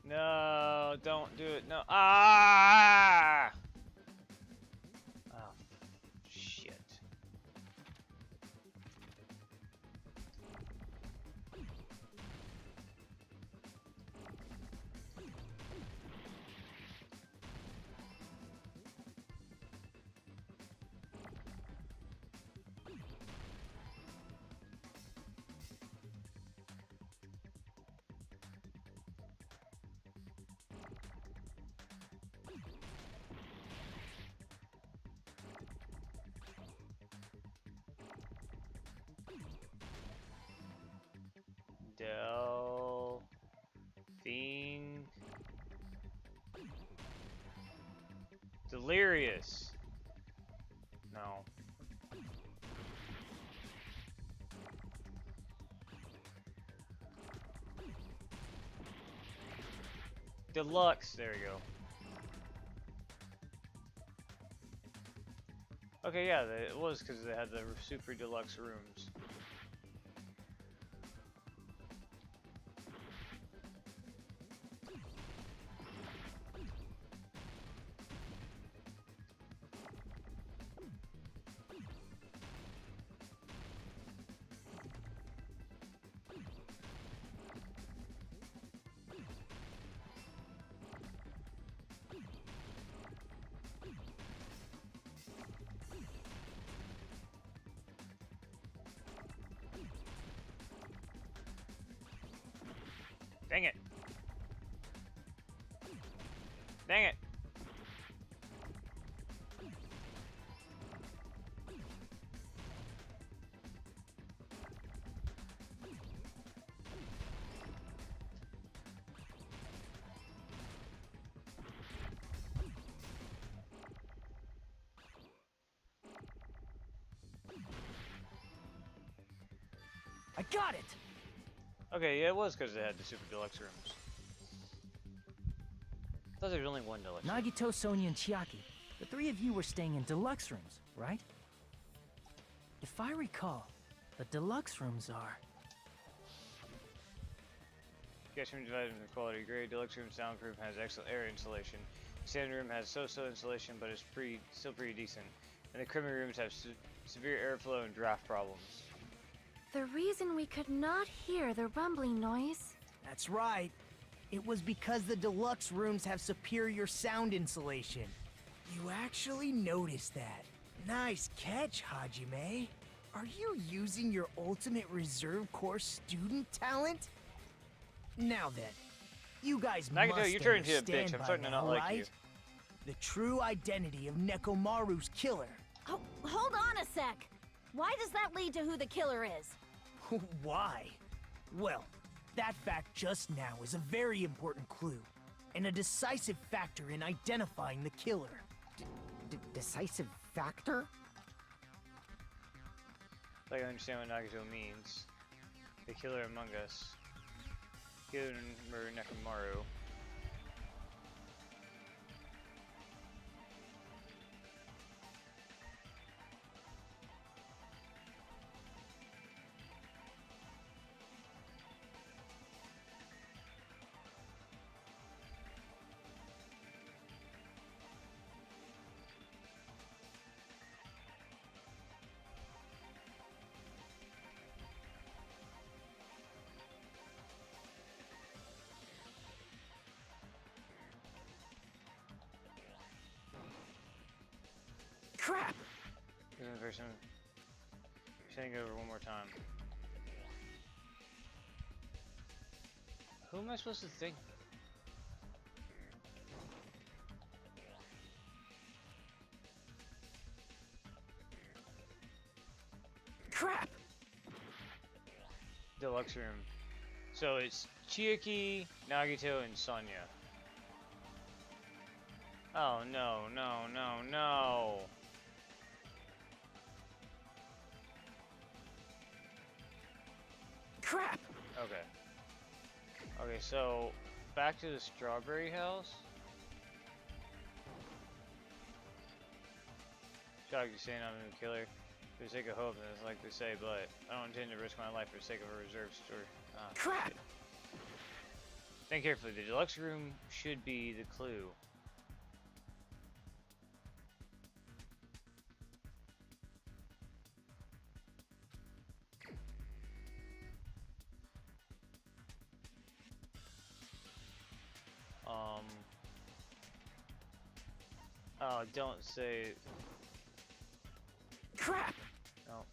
No, don't do it. No. Ah! Oh, shit. Delphine. Delirious. No. Deluxe. There we go. Okay, yeah, it was because they had the super deluxe rooms. Dang it. Dang it. I got it! Okay, yeah, it was because they had the super deluxe rooms. I thought there was only one deluxe room. Nagito, Sonia, and Chiaki. The three of you were staying in deluxe rooms, right? If I recall, the deluxe rooms are... Guest room divided into quality grade. Deluxe room soundproof, has excellent air insulation. Standard room has so-so insulation, but is still pretty decent. And the criminal rooms have severe airflow and draft problems. The reason we could not hear the rumbling noise... That's right. It was because the deluxe rooms have superior sound insulation. You actually noticed that. Nice catch, Hajime. Are you using your ultimate reserve corps student talent? Now then, you guys Nagito, must you're turning into a bitch. understand I'm by starting to now, not like right? you. The true identity of Nekomaru's killer. Oh, hold on a sec. Why does that lead to who the killer is? Why? Well, that fact just now is a very important clue. and a decisive factor in identifying the killer. Decisive factor? Like I understand what Nagito means. The killer among us. Killed and murdered Nekomaru. Crap! Version. Saying it over one more time. Who am I supposed to think? Crap! Deluxe room. So it's Chiaki, Nagito, and Sonya. Oh no, no, no, no. Crap! Okay. Okay, so back to the strawberry house. Shocked you're saying I'm a new killer for the sake of hope, and it's like they say, but I don't intend to risk my life for the sake of a reserve store. Crap! Shit. Think carefully. The deluxe room should be the clue. Oh, don't say. Crap! No.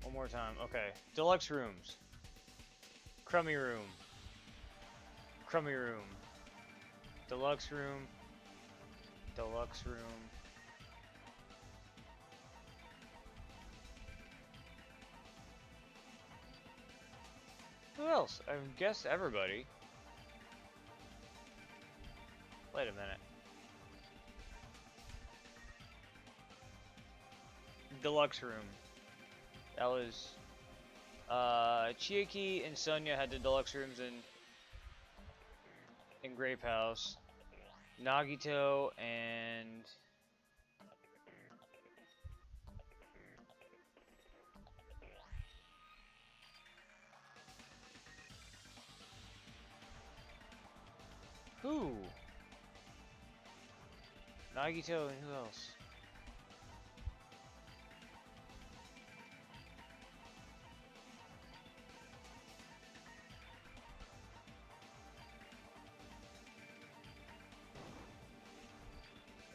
One more time. Okay. Deluxe rooms. Crummy room. Crummy room. Deluxe room. Deluxe room. Who else? I guess everybody. Wait a minute. Deluxe room. That was Chiaki and Sonya had the deluxe rooms in Grape House. Nagito and who? Nagito and who else?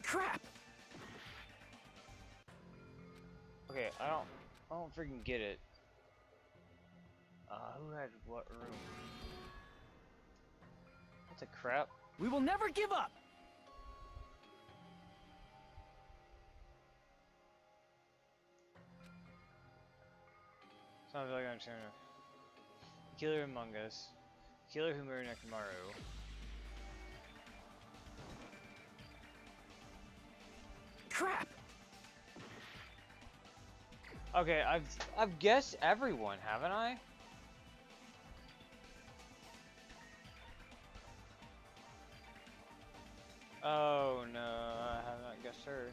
Crap! Okay, I don't freaking get it. Who had what room? What the crap? We will never give up! Sounds like I'm trying to. Killer among us. Killer who murdered Nekomaru. Crap! Okay, I've guessed everyone, haven't I? Oh no, I have not guessed her.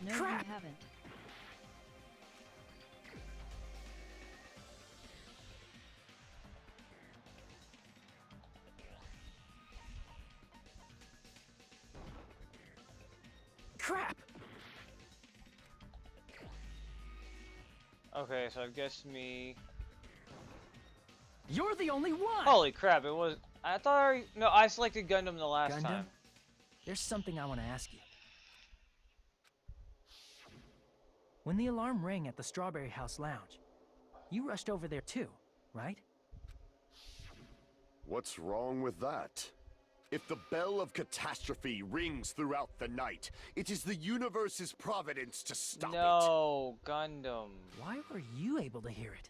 No, you haven't. Crap! Okay, so I've guessed me. You're the only one! Holy crap, it was. I thought no, I selected Gundam the last Gundam? time. There's something I want to ask you. When the alarm rang at the Strawberry House Lounge, you rushed over there too, right? What's wrong with that? If the bell of catastrophe rings throughout the night, it is the universe's providence to stop it. No, Gundam. Why were you able to hear it?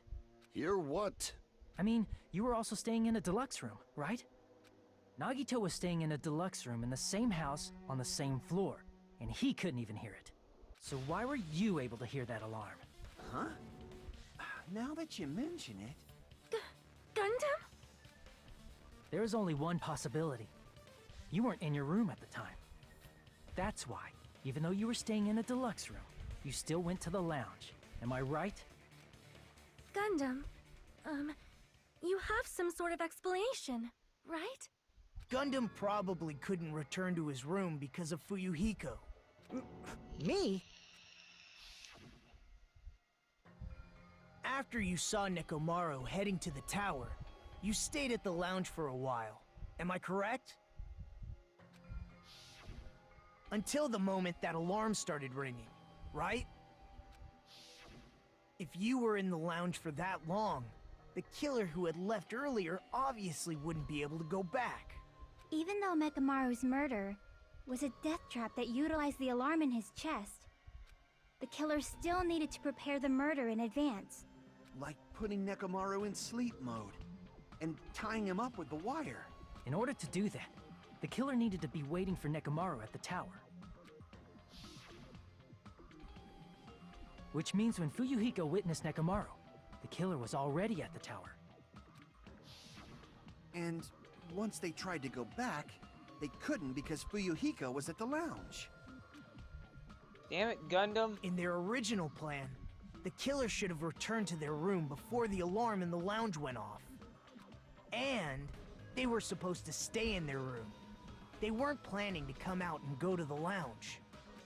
Hear what? I mean, you were also staying in a deluxe room, right? Nagito was staying in a deluxe room in the same house on the same floor, and he couldn't even hear it. So why were you able to hear that alarm? Huh? Now that you mention it... Gundam? There is only one possibility. You weren't in your room at the time. That's why, even though you were staying in a deluxe room, you still went to the lounge. Am I right? Gundam, you have some sort of explanation, right? Gundam probably couldn't return to his room because of Fuyuhiko. Me? After you saw Nekomaru heading to the tower, you stayed at the lounge for a while. Am I correct? Until the moment that alarm started ringing, right? If you were in the lounge for that long, the killer who had left earlier obviously wouldn't be able to go back. Even though Mekamaru's murder was a death trap that utilized the alarm in his chest, the killer still needed to prepare the murder in advance. Like putting Nekomaru in sleep mode and tying him up with the wire. In order to do that, the killer needed to be waiting for Nekomaru at the tower. Which means when Fuyuhiko witnessed Nekomaru, the killer was already at the tower. And once they tried to go back, they couldn't because Fuyuhiko was at the lounge. Damn it, Gundam. In their original plan, the killer should have returned to their room before the alarm in the lounge went off. And they were supposed to stay in their room. They weren't planning to come out and go to the lounge.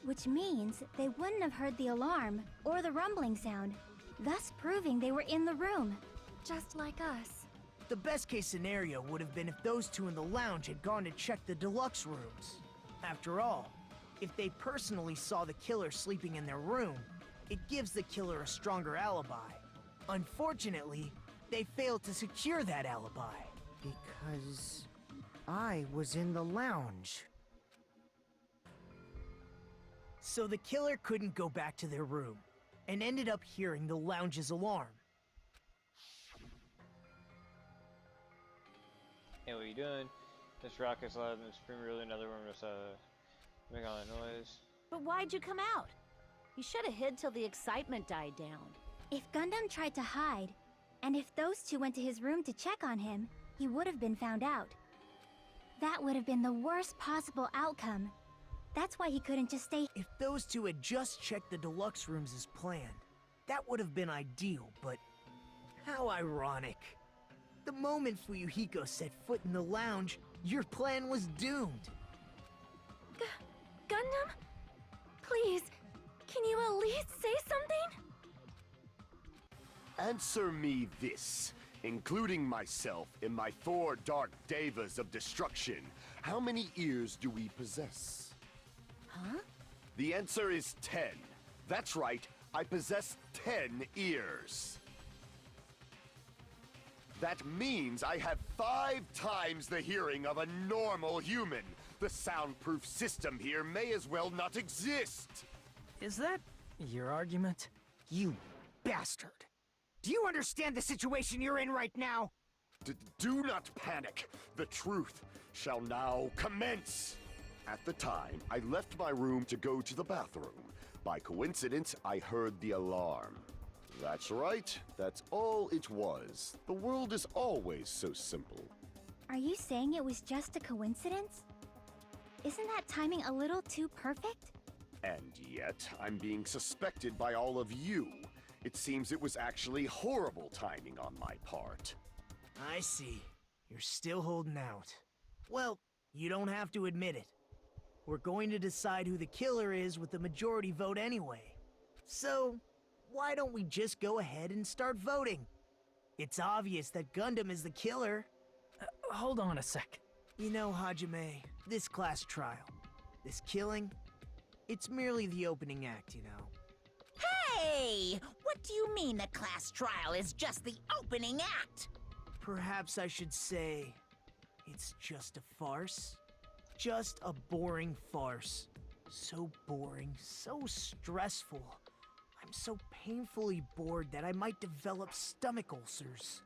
Which means they wouldn't have heard the alarm or the rumbling sound, thus proving they were in the room. Just like us. The best case scenario would have been if those two in the lounge had gone to check the deluxe rooms. After all, if they personally saw the killer sleeping in their room, it gives the killer a stronger alibi. Unfortunately, they failed to secure that alibi. Because I was in the lounge. So the killer couldn't go back to their room, and ended up hearing the lounge's alarm. Hey, what are you doing? This rocket's loud and scream really another room just make all that noise. But why'd you come out? You should have hid till the excitement died down. If Gundam tried to hide, and if those two went to his room to check on him, he would have been found out. That would have been the worst possible outcome. That's why he couldn't just stay. If those two had just checked the deluxe rooms as planned, that would have been ideal, but how ironic. The moment Fuyuhiko set foot in the lounge, your plan was doomed. Gundam? Please, can you at least say something? Answer me this. Including myself in my 4 dark devas of destruction, how many ears do we possess? Huh? The answer is 10. That's right, I possess 10 ears. That means I have 5 times the hearing of a normal human. The soundproof system here may as well not exist. Is that your argument? You bastard! Do you understand the situation you're in right now? Do not panic. The truth shall now commence. At the time, I left my room to go to the bathroom. By coincidence, I heard the alarm. That's right. That's all it was. The world is always so simple. Are you saying it was just a coincidence? Isn't that timing a little too perfect? And yet, I'm being suspected by all of you. It seems it was actually horrible timing on my part. I see. You're still holding out. Well, you don't have to admit it. We're going to decide who the killer is with the majority vote anyway. So, why don't we just go ahead and start voting? It's obvious that Gundam is the killer. Hold on a sec. You know, Hajime, this class trial, this killing, it's merely the opening act, you know. Hey! What do you mean the class trial is just the opening act? Perhaps I should say, it's just a farce. Just a boring farce. So boring, so stressful. I I'm so painfully bored that I might develop stomach ulcers.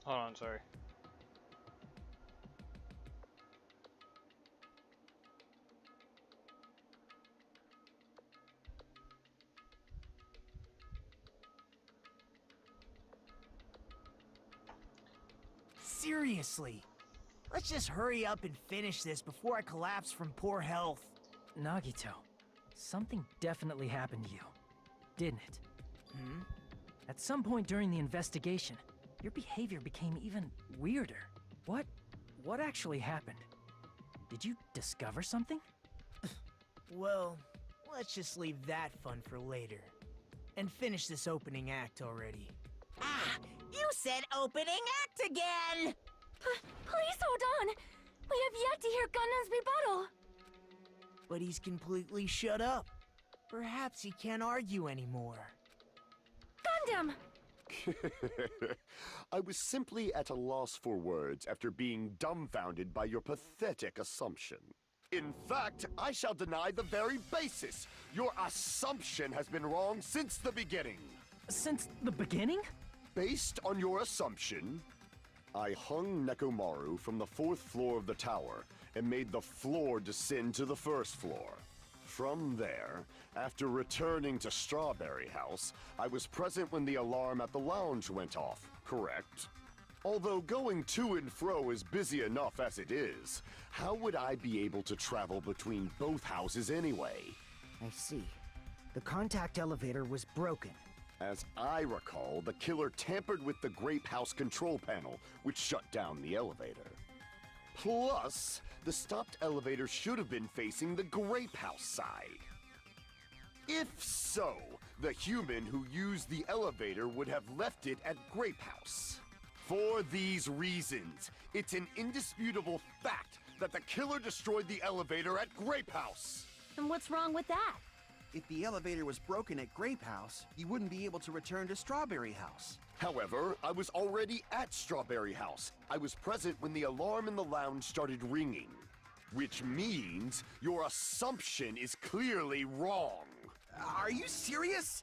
Hold on, sorry. Seriously, let's just hurry up and finish this before I collapse from poor health. Nagito, something definitely happened to you, didn't it? Hmm? At some point during the investigation, your behavior became even weirder. What actually happened? Did you discover something? Well, let's just leave that fun for later. And finish this opening act already. Ah! You said opening act again! Please hold on! We have yet to hear Gundam's rebuttal! But he's completely shut up. Perhaps he can't argue anymore. Gundam! I was simply at a loss for words after being dumbfounded by your pathetic assumption. In fact, I shall deny the very basis. Your assumption has been wrong since the beginning. Since the beginning? Based on your assumption, I hung Nekomaru from the 4th floor of the tower and made the floor descend to the 1st floor. From there, after returning to Strawberry House, I was present when the alarm at the lounge went off, correct? Although going to and fro is busy enough as it is, how would I be able to travel between both houses anyway? I see. The contact elevator was broken. As I recall, the killer tampered with the Grape House control panel, which shut down the elevator. Plus, the stopped elevator should have been facing the Grape House side. If so, the human who used the elevator would have left it at Grape House. For these reasons, it's an indisputable fact that the killer destroyed the elevator at Grape House. And what's wrong with that? If the elevator was broken at Grape House, you wouldn't be able to return to Strawberry House. However, I was already at Strawberry House. I was present when the alarm in the lounge started ringing. Which means your assumption is clearly wrong. Are you serious?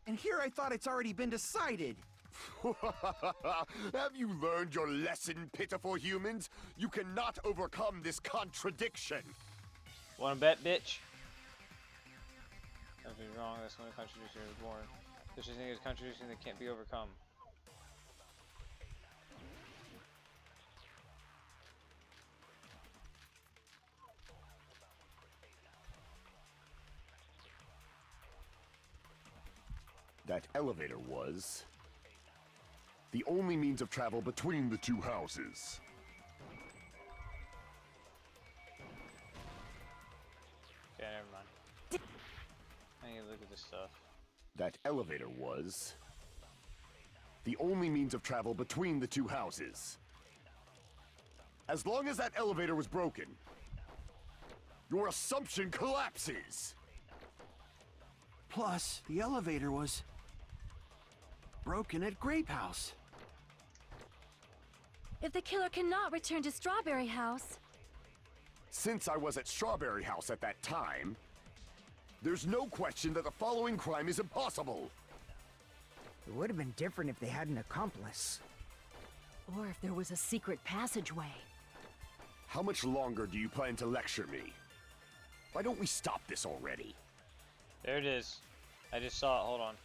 And here I thought it's already been decided. Have you learned your lesson, pitiful humans? You cannot overcome this contradiction. Wanna bet, bitch? Something's wrong, that's when a contradiction is born. Such a thing as contradiction that can't be overcome. That elevator was the only means of travel between the two houses. Okay, never mind. I need to look at this stuff. That elevator was the only means of travel between the two houses. As long as that elevator was broken, your assumption collapses. Plus, the elevator was broken at Grape House. If the killer cannot return to Strawberry House... Since I was at Strawberry House at that time, there's no question that the following crime is impossible. It would have been different if they had an accomplice. Or if there was a secret passageway. How much longer do you plan to lecture me? Why don't we stop this already? There it is. I just saw it, hold on.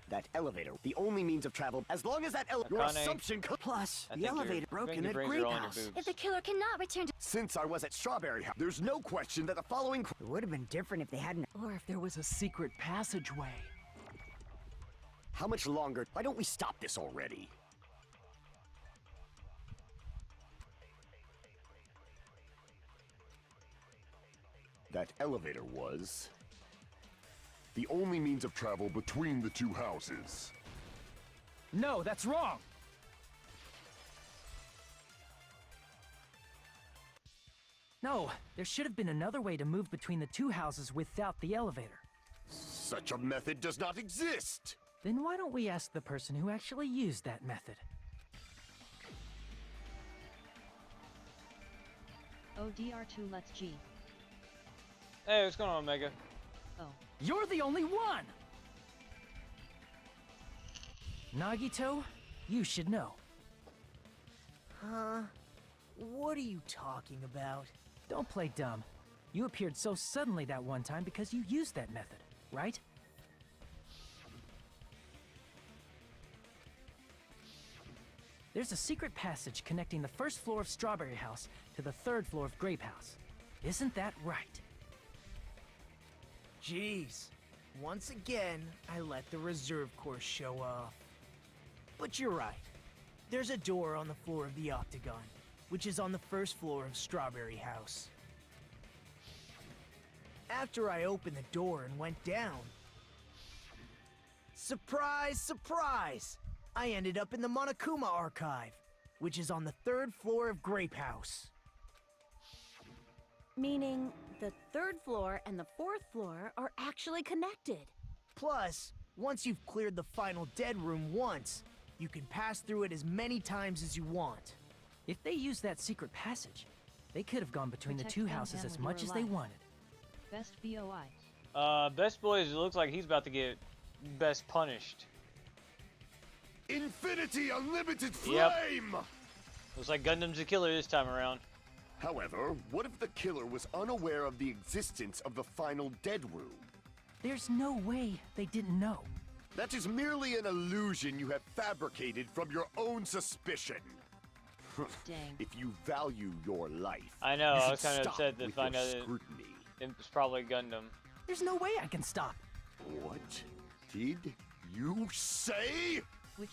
That elevator, the only means of travel, as long as that your assumption. Plus, the elevator broken at Grape House. If the killer cannot return to— Since I was at Strawberry House, there's no question that the following. It would have been different if they hadn't. Or if there was a secret passageway. How much longer? Why don't we stop this already? That elevator was the only means of travel between the two houses. No, that's wrong! No, there should have been another way to move between the two houses without the elevator. Such a method does not exist! Then why don't we ask the person who actually used that method? ODR2 Let's G. Hey, what's going on, Omega? Oh. You're the only one! Nagito, you should know. Huh? What are you talking about? Don't play dumb. You appeared so suddenly that one time because you used that method, right? There's a secret passage connecting the first floor of Strawberry House to the third floor of Grape House. Isn't that right? Jeez. Once again, I let the reserve course show off. But you're right. There's a door on the floor of the Octagon, which is on the first floor of Strawberry House. After I opened the door and went down... Surprise, surprise! I ended up in the Monokuma Archive, which is on the third floor of Grape House. Meaning, the third floor and the fourth floor are actually connected. Plus, once you've cleared the final dead room once, you can pass through it as many times as you want. If they used that secret passage, they could have gone between the two houses as much as they wanted. Best BOI. Best Boys, it looks like he's about to get best punished. Infinity Unlimited Flame! Yep. Looks like Gundam's the killer this time around. However, what if the killer was unaware of the existence of the final dead room? There's no way they didn't know. That is merely an illusion you have fabricated from your own suspicion. Dang. If you value your life, I know, you I was should kind of stop upset to with find your out that scrutiny. it was probably Gundam. There's no way I can stop. What did you say?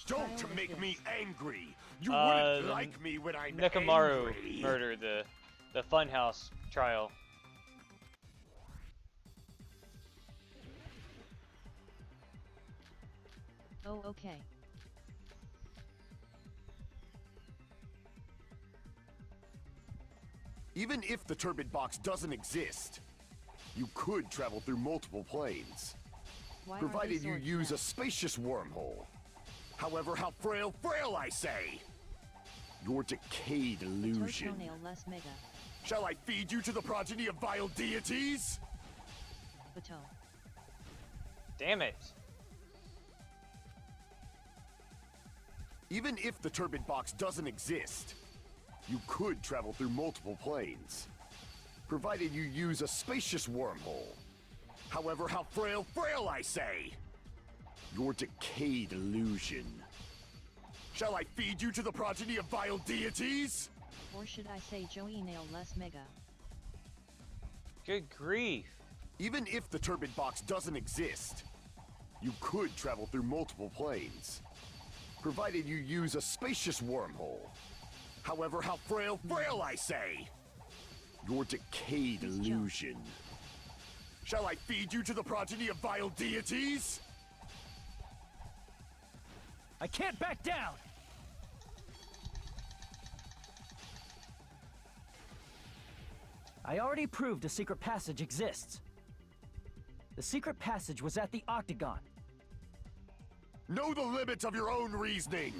Don't make me angry. You wouldn't like me when I'm Nekomaru angry. murder, the Funhouse trial. Oh, okay. Even if the turbid box doesn't exist, you could travel through multiple planes, provided you use a spacious wormhole. However, how frail I say! Your decayed illusion. Shall I feed you to the progeny of vile deities? Damn it. Even if the turbid box doesn't exist, you could travel through multiple planes, provided you use a spacious wormhole. However, how frail I say! Your decayed illusion. Shall I feed you to the progeny of vile deities? Or should I say Joey Nail less mega? Good grief. Even if the turbid box doesn't exist, you could travel through multiple planes, provided you use a spacious wormhole. However, how frail I say! Your decayed illusion. Shall I feed you to the progeny of vile deities? I can't back down! I already proved a secret passage exists. The secret passage was at the Octagon. Know the limits of your own reasoning!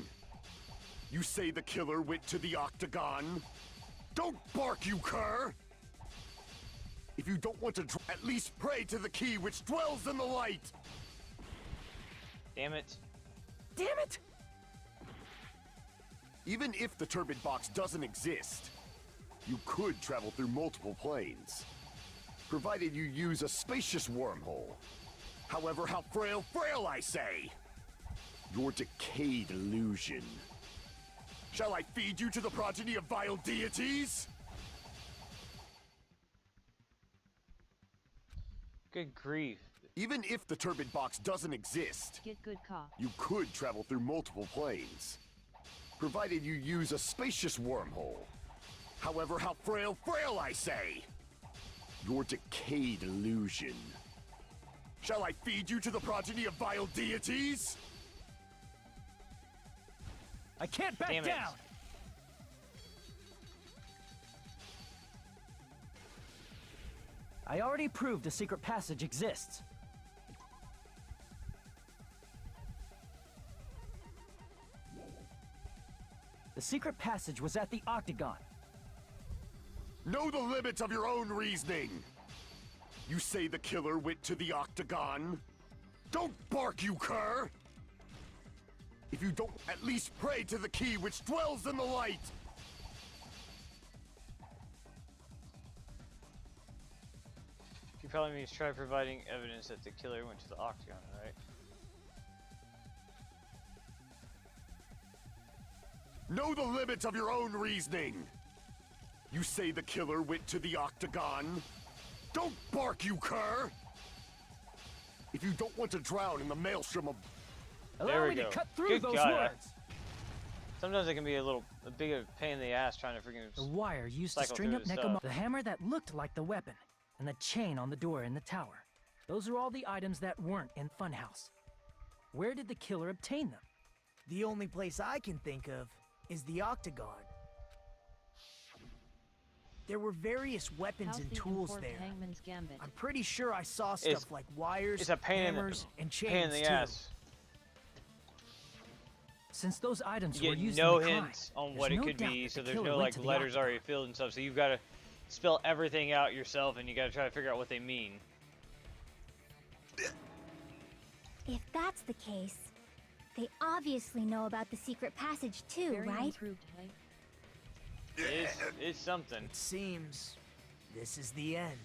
You say the killer went to the Octagon? Don't bark, you cur! If you don't want to at least pray to the key which dwells in the light! Damn it. Damn it! Even if the turbid box doesn't exist, you could travel through multiple planes, provided you use a spacious wormhole. However, how frail I say! Your decayed illusion. Shall I feed you to the progeny of vile deities? Good grief. Even if the turbid box doesn't exist, Get good cough. you could travel through multiple planes, provided you use a spacious wormhole. However, how frail, I say! Your decayed illusion. Shall I feed you to the progeny of vile deities? I can't back Damn it. down! I already proved a secret passage exists. The secret passage was at the Octagon. Know the limits of your own reasoning! You say the killer went to the Octagon? Don't bark, you cur! If you don't at least pray to the key which dwells in the light! You probably means try providing evidence that the killer went to the Octagon, right? Know the limits of your own reasoning! You say the killer went to the Octagon? Don't bark, you cur! If you don't want to drown in the maelstrom of... Allow me to cut through Good those God. words! Sometimes it can be a big of a pain in the ass trying to freaking The wire used to cycle string through up this Nekomaru. stuff. The hammer that looked like the weapon, and the chain on the door in the tower. Those are all the items that weren't in Funhouse. Where did the killer obtain them? The only place I can think of is the Octagon. There were various weapons and tools there. Hangman's Gambit. I'm pretty sure I saw stuff like wires, It's a hammers, and chains pain in the too. ass. Since those items You were get used no in the crime, hints on there's what it no could doubt be, that so the there's killer no went like to the letters Octagon. already filled and stuff. So you've got to spell everything out yourself, and you got to try to figure out what they mean. If that's the case, they obviously know about the secret passage too, Very right? improved, hey? It's something. It seems this is the end.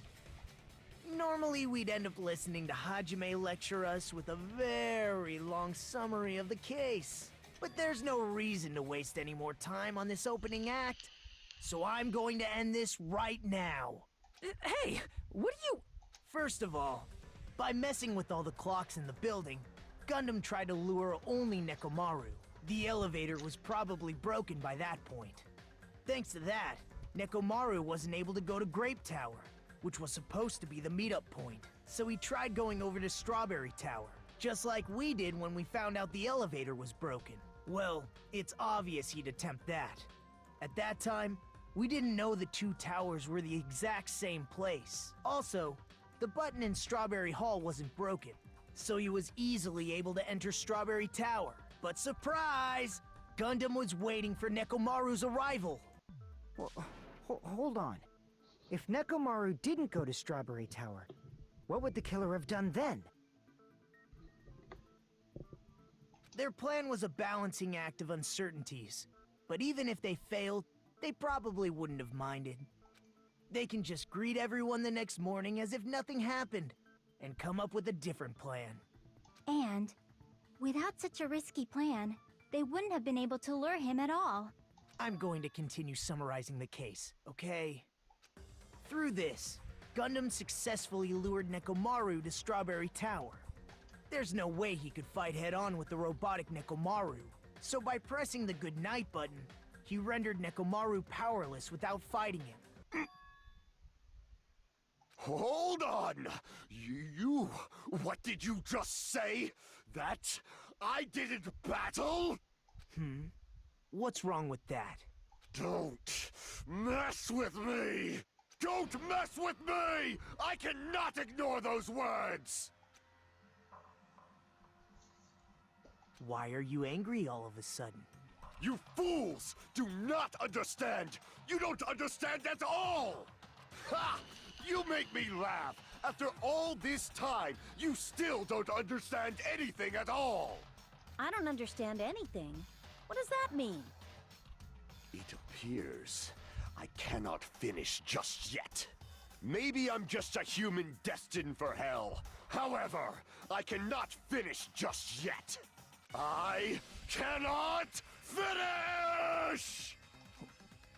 Normally, we'd end up listening to Hajime lecture us with a very long summary of the case. But there's no reason to waste any more time on this opening act. So I'm going to end this right now. Hey, what are you... First of all, by messing with all the clocks in the building, Gundam tried to lure only Nekomaru. The elevator was probably broken by that point. Thanks to that, Nekomaru wasn't able to go to Grape Tower, which was supposed to be the meetup point. So he tried going over to Strawberry Tower, just like we did when we found out the elevator was broken. Well, it's obvious he'd attempt that. At that time, we didn't know the two towers were the exact same place. Also, the button in Strawberry Hall wasn't broken, so he was easily able to enter Strawberry Tower. But surprise! Gundam was waiting for Nekomaru's arrival. Well, hold on. If Nekomaru didn't go to Strawberry Tower, what would the killer have done then? Their plan was a balancing act of uncertainties, but even if they failed, they probably wouldn't have minded. They can just greet everyone the next morning as if nothing happened, and come up with a different plan. And, without such a risky plan, they wouldn't have been able to lure him at all. I'm going to continue summarizing the case, okay? Through this, Gundam successfully lured Nekomaru to Strawberry Tower. There's no way he could fight head-on with the robotic Nekomaru, so by pressing the goodnight button, he rendered Nekomaru powerless without fighting him. Hold on! You... What did you just say? That I didn't battle? What's wrong with that? Don't mess with me! Don't mess with me! I cannot ignore those words! Why are you angry all of a sudden? You fools do not understand! You don't understand at all! Ha! You make me laugh! After all this time, you still don't understand anything at all! I don't understand anything. What does that mean? It appears I cannot finish just yet. Maybe I'm just a human destined for hell. However, I cannot finish just yet. I cannot finish!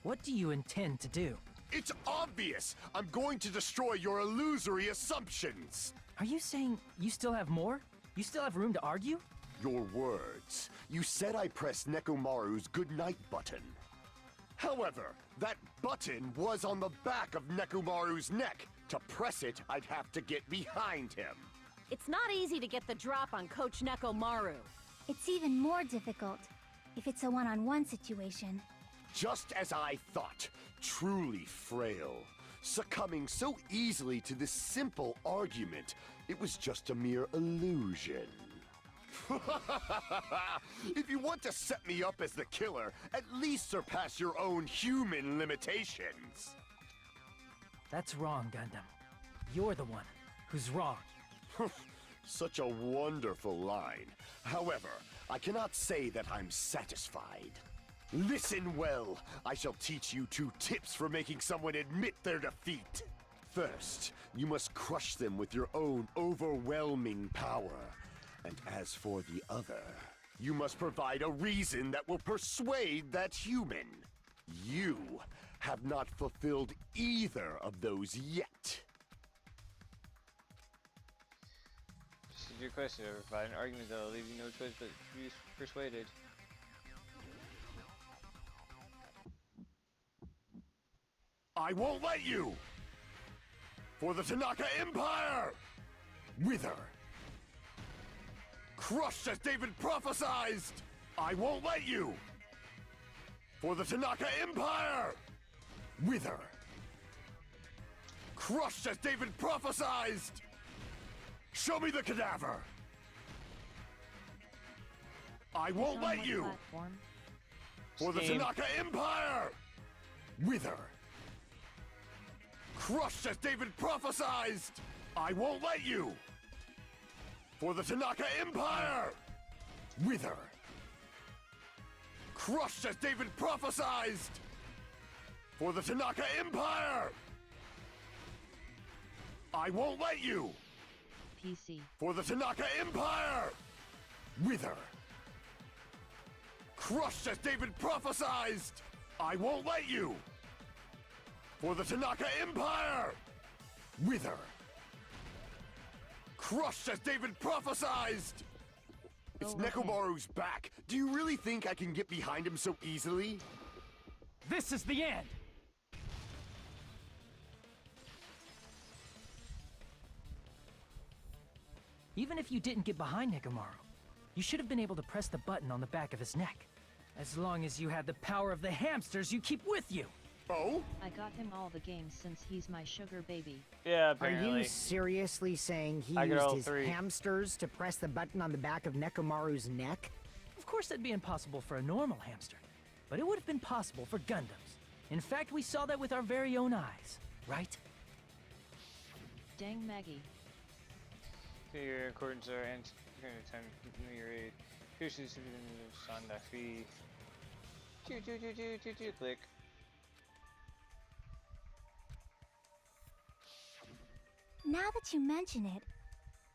What do you intend to do? It's obvious! I'm going to destroy your illusory assumptions! Are you saying you still have more? You still have room to argue? Your words. You said I pressed Nekomaru's goodnight button. However, that button was on the back of Nekomaru's neck. To press it, I'd have to get behind him. It's not easy to get the drop on Coach Nekomaru. It's even more difficult if it's a one-on-one situation. Just as I thought. Truly frail. Succumbing so easily to this simple argument. It was just a mere illusion. If you want to set me up as the killer, at least surpass your own human limitations. That's wrong, Gundam. You're the one who's wrong. Such a wonderful line. However, I cannot say that I'm satisfied. Listen well. I shall teach you 2 tips for making someone admit their defeat. First, you must crush them with your own overwhelming power. And as for the other, you must provide a reason that will persuade that human. You have not fulfilled either of those yet. This is your question. Provide an argument that will leave you no choice but to be persuaded. I won't let you! For the Tanaka Empire! Wither! Crushed as David prophesied! I won't let you! For the Tanaka Empire! Wither! Crushed as David prophesied! Show me the cadaver! I won't let you! For the Tanaka Empire! Wither! Crushed as David prophesied! I won't let you! For the Tanaka Empire! Wither! Crushed as David prophesied! For the Tanaka Empire! I won't let you! PC. For the Tanaka Empire! Wither! Crushed as David prophesied! I won't let you! For the Tanaka Empire! Wither! Crushed as David prophesied! It's Nekomaru's back. Do you really think I can get behind him so easily? This is the end! Even if you didn't get behind Nekomaru, you should have been able to press the button on the back of his neck. As long as you had the power of the hamsters you keep with you! Oh? I got him all the games since he's my sugar baby. Yeah, Are apparently. you seriously saying he I got used all his 3. hamsters to press the button on the back of Nekomaru's neck? Of course that'd be impossible for a normal hamster, but it would have been possible for Gundams. In fact, we saw that with our very own eyes, right? Dang Maggie. Your accordance are and time your aid. Here's the Sanda fee. Click. Now that you mention it,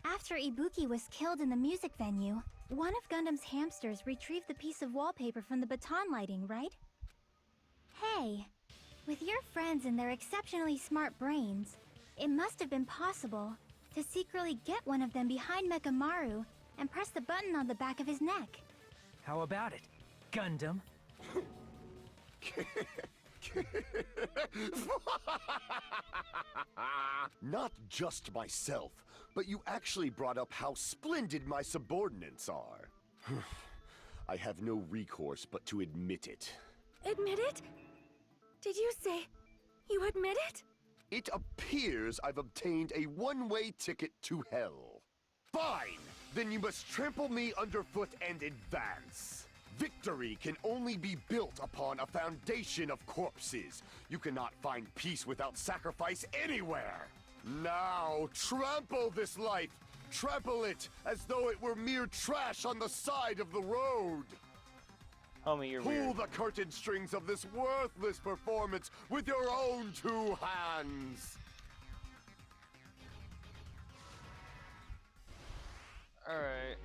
after Ibuki was killed in the music venue, one of Gundam's hamsters retrieved the piece of wallpaper from the baton lighting, right? Hey, with your friends and their exceptionally smart brains, it must have been possible to secretly get one of them behind Mekamaru and press the button on the back of his neck. How about it, Gundam? Not just myself, but you actually brought up how splendid my subordinates are. I have no recourse but to admit it. Admit it? Did you say you admit it? It appears I've obtained a one-way ticket to hell. Fine! Then you must trample me underfoot and advance. Victory can only be built upon a foundation of corpses. You cannot find peace without sacrifice anywhere. Now, trample this life. Trample it as though it were mere trash on the side of the road. Homie, you're Pull weird. the curtain strings of this worthless performance with your own 2 hands. Alright.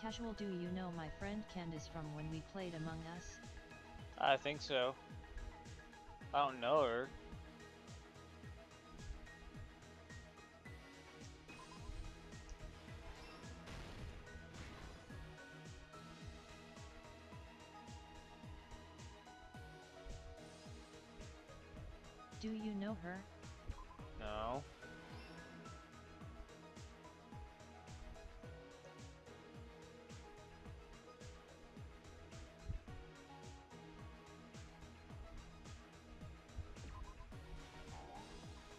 Casual, do you know my friend Candace from when we played Among Us? I think so. I don't know her. Do you know her? No.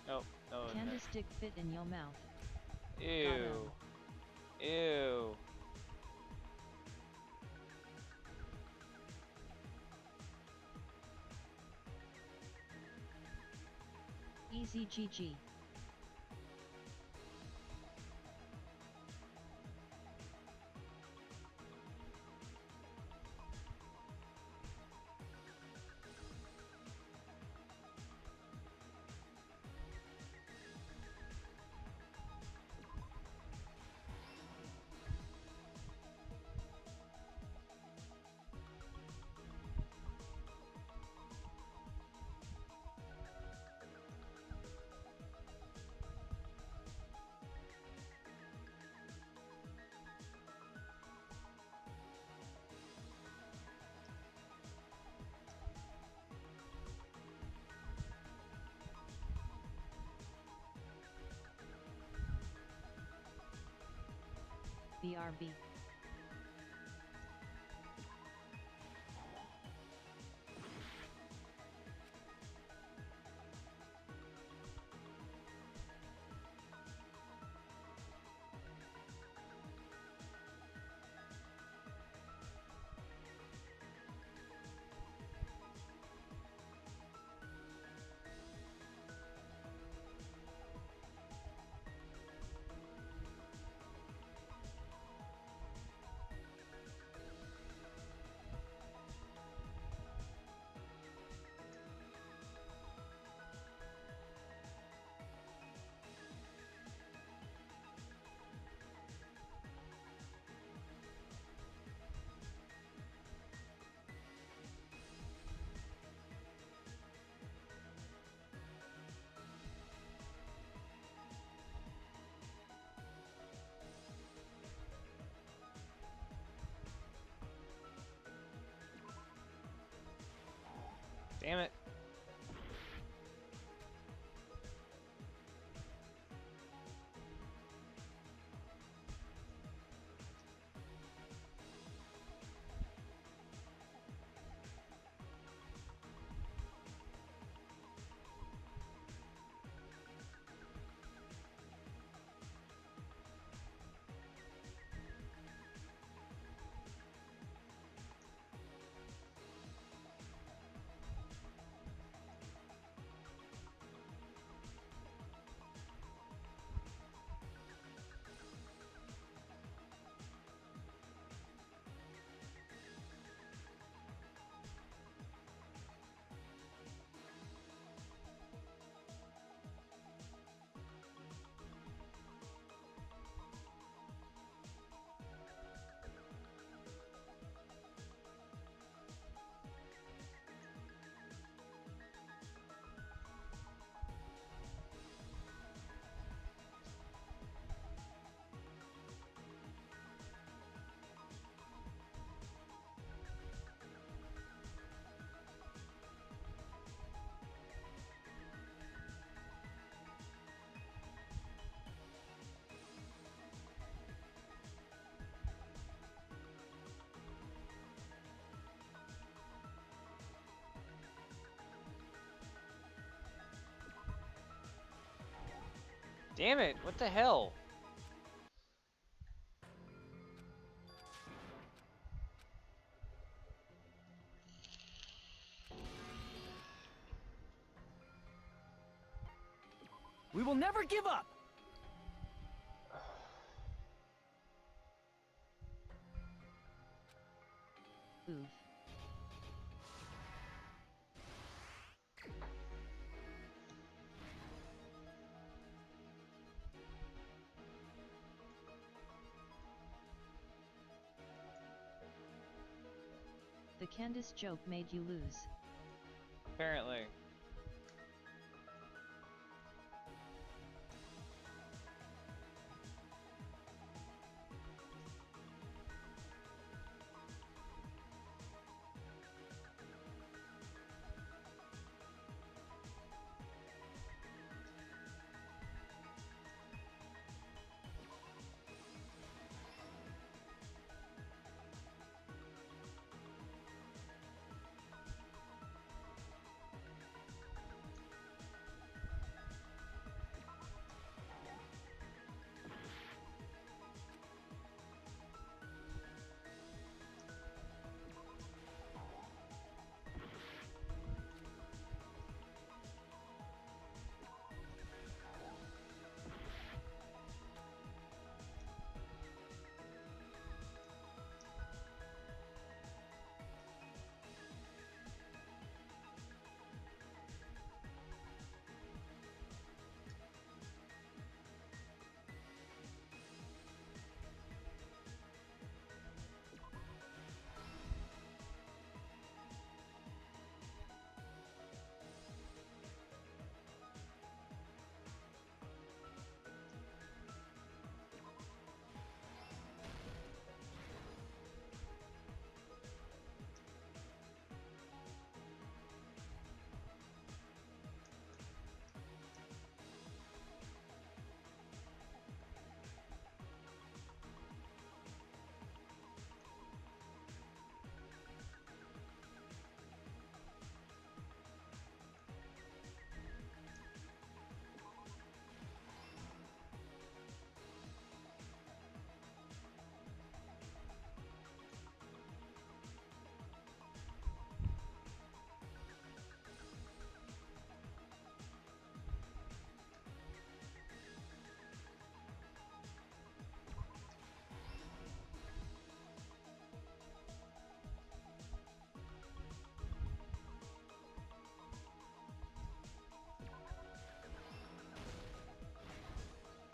Nope. No. Candace dick fit in your mouth. Ew. Ew. Easy GG. BRB. Damn it. Damn it, what the hell? We will never give up! Oof. Candace joke made you lose. Apparently.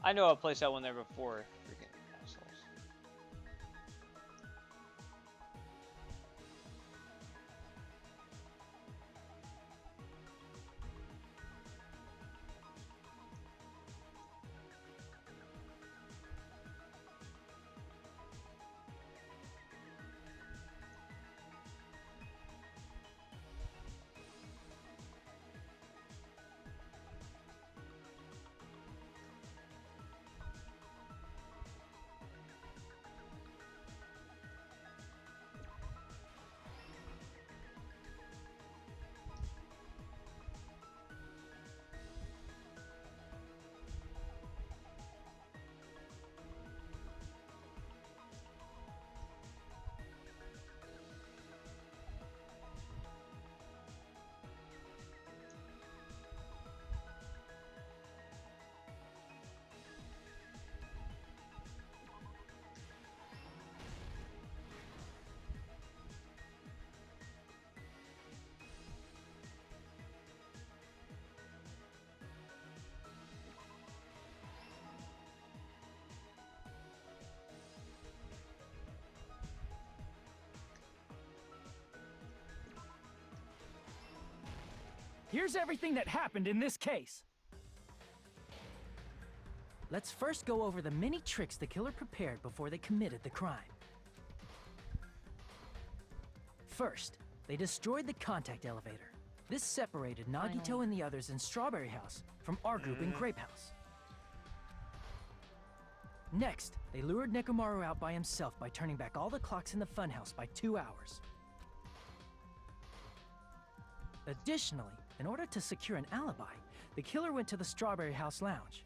I know I placed that one there before. Freaking assholes. Here's everything that happened in this case. Let's first go over the many tricks the killer prepared before they committed the crime. First, they destroyed the contact elevator. This separated Nagito and the others in Strawberry House from our group in Grape House. Next, they lured Nekomaru out by himself by turning back all the clocks in the funhouse by 2 hours. Additionally, in order to secure an alibi, the killer went to the Strawberry House lounge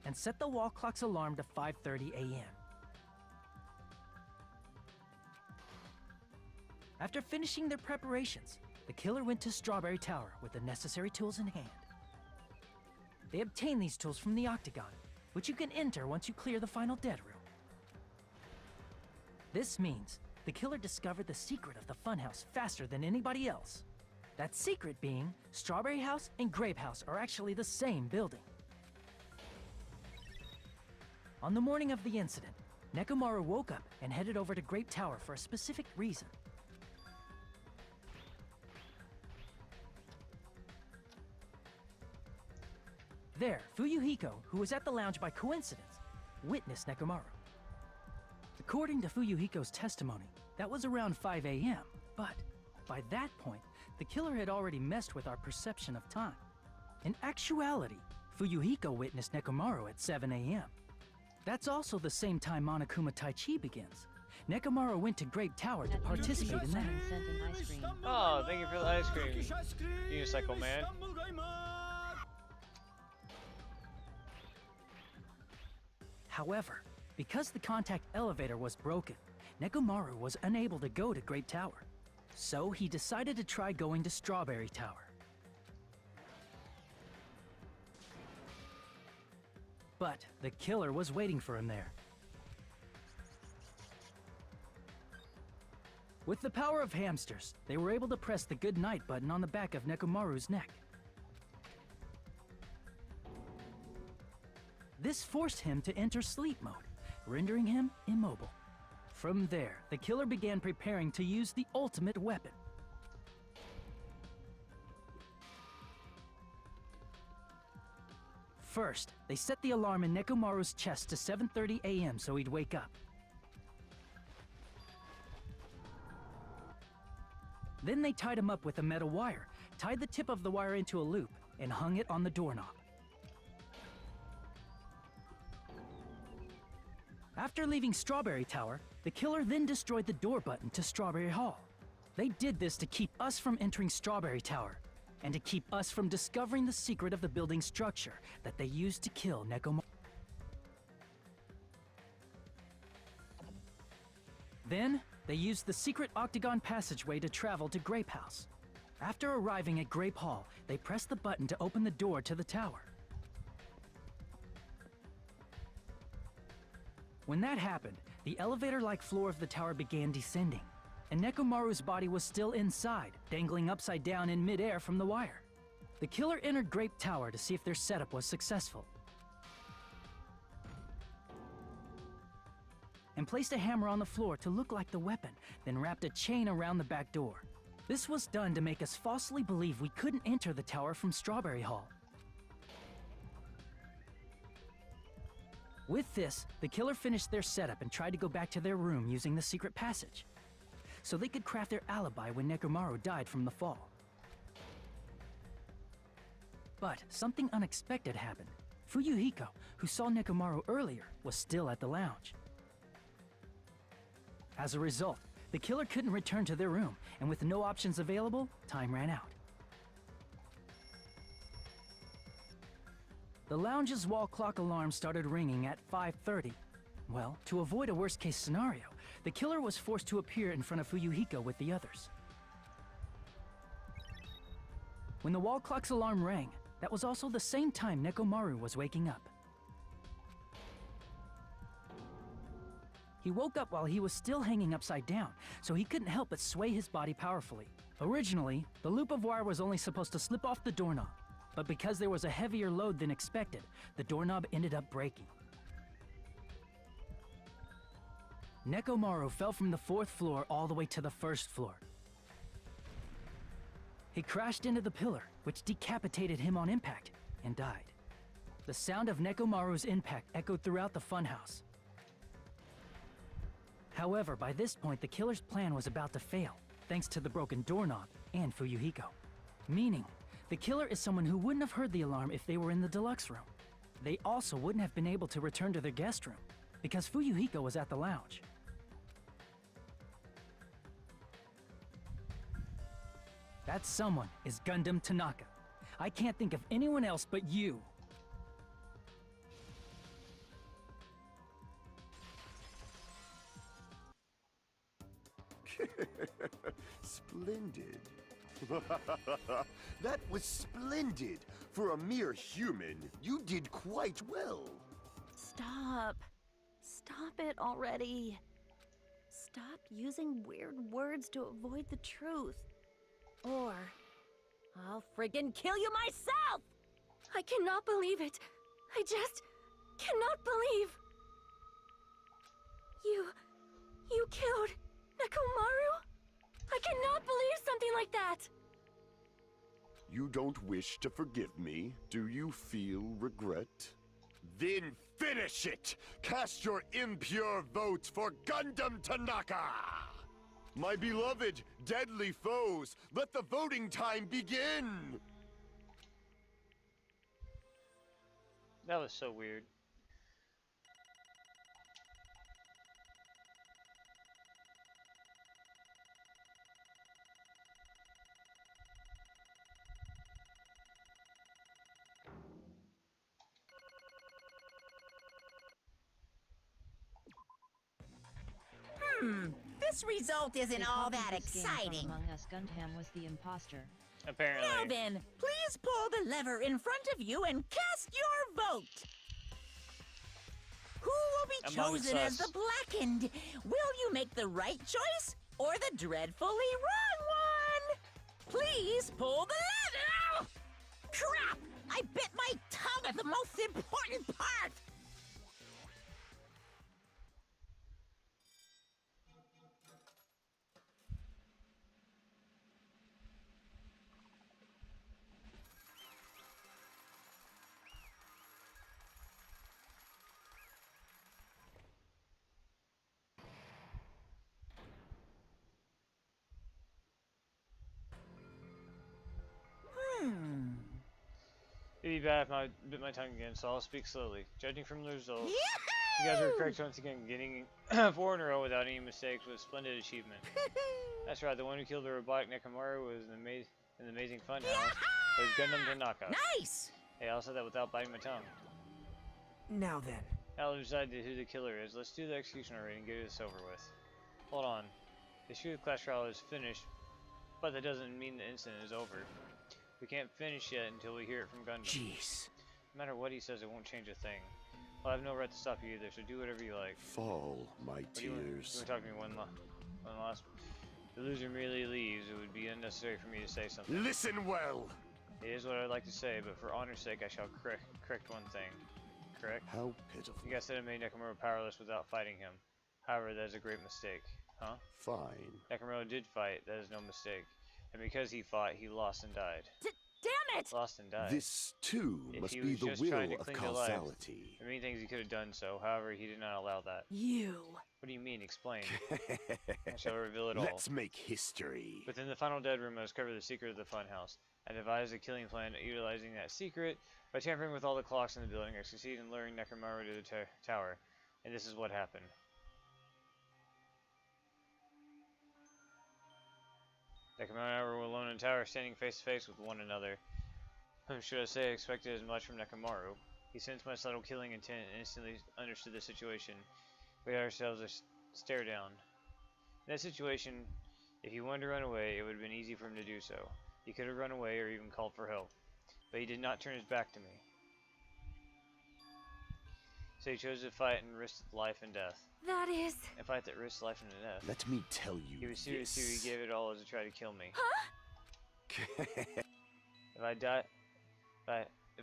and set the wall clock's alarm to 5:30 a.m. After finishing their preparations, the killer went to Strawberry Tower with the necessary tools in hand. They obtained these tools from the Octagon, which you can enter once you clear the final dead room. This means the killer discovered the secret of the funhouse faster than anybody else. That secret being, Strawberry House and Grape House are actually the same building. On the morning of the incident, Nekomaru woke up and headed over to Grape Tower for a specific reason. There, Fuyuhiko, who was at the lounge by coincidence, witnessed Nekomaru. According to Fuyuhiko's testimony, that was around 5 a.m., but by that point, the killer had already messed with our perception of time. In actuality, Fuyuhiko witnessed Nekomaru at 7 a.m. That's also the same time Monokuma Taichi begins. Nekomaru went to Grape Tower to participate in that. Oh, thank you for the ice cream, Unicycle Man. However, because the contact elevator was broken, Nekomaru was unable to go to Grape Tower. So he decided to try going to Strawberry Tower. But the killer was waiting for him there. With the power of hamsters, they were able to press the good night button on the back of Nekomaru's neck. This forced him to enter sleep mode, rendering him immobile. From there, the killer began preparing to use the ultimate weapon. First, they set the alarm in Nekomaru's chest to 7:30 a.m. so he'd wake up. Then they tied him up with a metal wire, tied the tip of the wire into a loop, and hung it on the doorknob. After leaving Strawberry Tower, the killer then destroyed the door button to Strawberry Hall. They did this to keep us from entering Strawberry Tower, and to keep us from discovering the secret of the building's structure that they used to kill Nekomaru. Then, they used the secret octagon passageway to travel to Grape House. After arriving at Grape Hall, they pressed the button to open the door to the tower. When that happened, the elevator-like floor of the tower began descending, and Nekomaru's body was still inside, dangling upside down in midair from the wire. The killer entered Grape Tower to see if their setup was successful, and placed a hammer on the floor to look like the weapon, then wrapped a chain around the back door. This was done to make us falsely believe we couldn't enter the tower from Strawberry Hall. With this, the killer finished their setup and tried to go back to their room using the secret passage, so they could craft their alibi when Nekomaru died from the fall. But something unexpected happened. Fuyuhiko, who saw Nekomaru earlier, was still at the lounge. As a result, the killer couldn't return to their room, and with no options available, time ran out. The lounge's wall clock alarm started ringing at 5:30. Well, to avoid a worst-case scenario, the killer was forced to appear in front of Fuyuhiko with the others. When the wall clock's alarm rang, that was also the same time Nekomaru was waking up. He woke up while he was still hanging upside down, so he couldn't help but sway his body powerfully. Originally, the loop of wire was only supposed to slip off the doorknob, but because there was a heavier load than expected, the doorknob ended up breaking. Nekomaru fell from the 4th floor all the way to the 1st floor. He crashed into the pillar, which decapitated him on impact, and died. The sound of Nekomaru's impact echoed throughout the funhouse. However, by this point, the killer's plan was about to fail, thanks to the broken doorknob and Fuyuhiko. Meaning, the killer is someone who wouldn't have heard the alarm if they were in the deluxe room. They also wouldn't have been able to return to their guest room, because Fuyuhiko was at the lounge. That someone is Gundam Tanaka. I can't think of anyone else but you. Splendid. That was splendid. For a mere human, you did quite well. Stop. Stop it already. Stop using weird words to avoid the truth. Or I'll friggin' kill you myself! I cannot believe it. I just cannot believe. You killed Nekomaru? I cannot believe something like that. You don't wish to forgive me? Do you feel regret? Then finish it! Cast your impure votes for Gundam Tanaka! My beloved, deadly foes, let the voting time begin! That was so weird. This result isn't all that exciting. Among Us Gundam was the imposter. Apparently. Now then, please pull the lever in front of you and cast your vote. Who will be chosen as the blackened? Will you make the right choice or the dreadfully wrong one? Please pull the lever! Crap! I bit my tongue at the most important part! It'd be bad if I bit my tongue again, so I'll speak slowly. Judging from the results, you guys are correct once again. Getting 4 in a row without any mistakes was a splendid achievement. That's right, the one who killed the robotic Nekomaru was an amazing fun house. Was Gundam Tanaka. Nice! Hey, I said that without biting my tongue. Now then. Now we've decided who the killer is. Let's do the execution already and get this over with. Hold on. The Shooter class trial is finished, but that doesn't mean the incident is over. We can't finish yet until we hear it from Gundam. Jeez. No matter what he says, it won't change a thing. Well, I have no right to stop you either, so do whatever you like. Fall, my tears. You want to talk to me one last? If the loser merely leaves, it would be unnecessary for me to say something. Listen well! It is what I'd like to say, but for honor's sake, I shall correct one thing. Correct? How pitiful. You guys said I made Nekomaru powerless without fighting him. However, that is a great mistake. Huh? Fine. Nekomaru did fight, that is no mistake. And because he fought, he lost and died. Damn it! Lost and died. This, too, must be the will of causality. There are many things he could have done so, however, he did not allow that. You. What do you mean? Explain. I shall reveal it all. Let's make history. Within the final dead room, I discovered the secret of the funhouse. I devised a killing plan utilizing that secret. By tampering with all the clocks in the building, I succeeded in luring Nekomaru to the tower. And this is what happened. Nekomaru and I were alone in the tower, standing face to face with one another. Whom should I say expected as much from Nekomaru? He sensed my subtle killing intent and instantly understood the situation. We had ourselves a stare down. In that situation, if he wanted to run away, it would have been easy for him to do so. He could have run away or even called for help. But he did not turn his back to me. So he chose to fight and risk life and death. That is... A fight that risked life and death. Let me tell you He was serious too, he gave it all as to try to kill me. Huh? If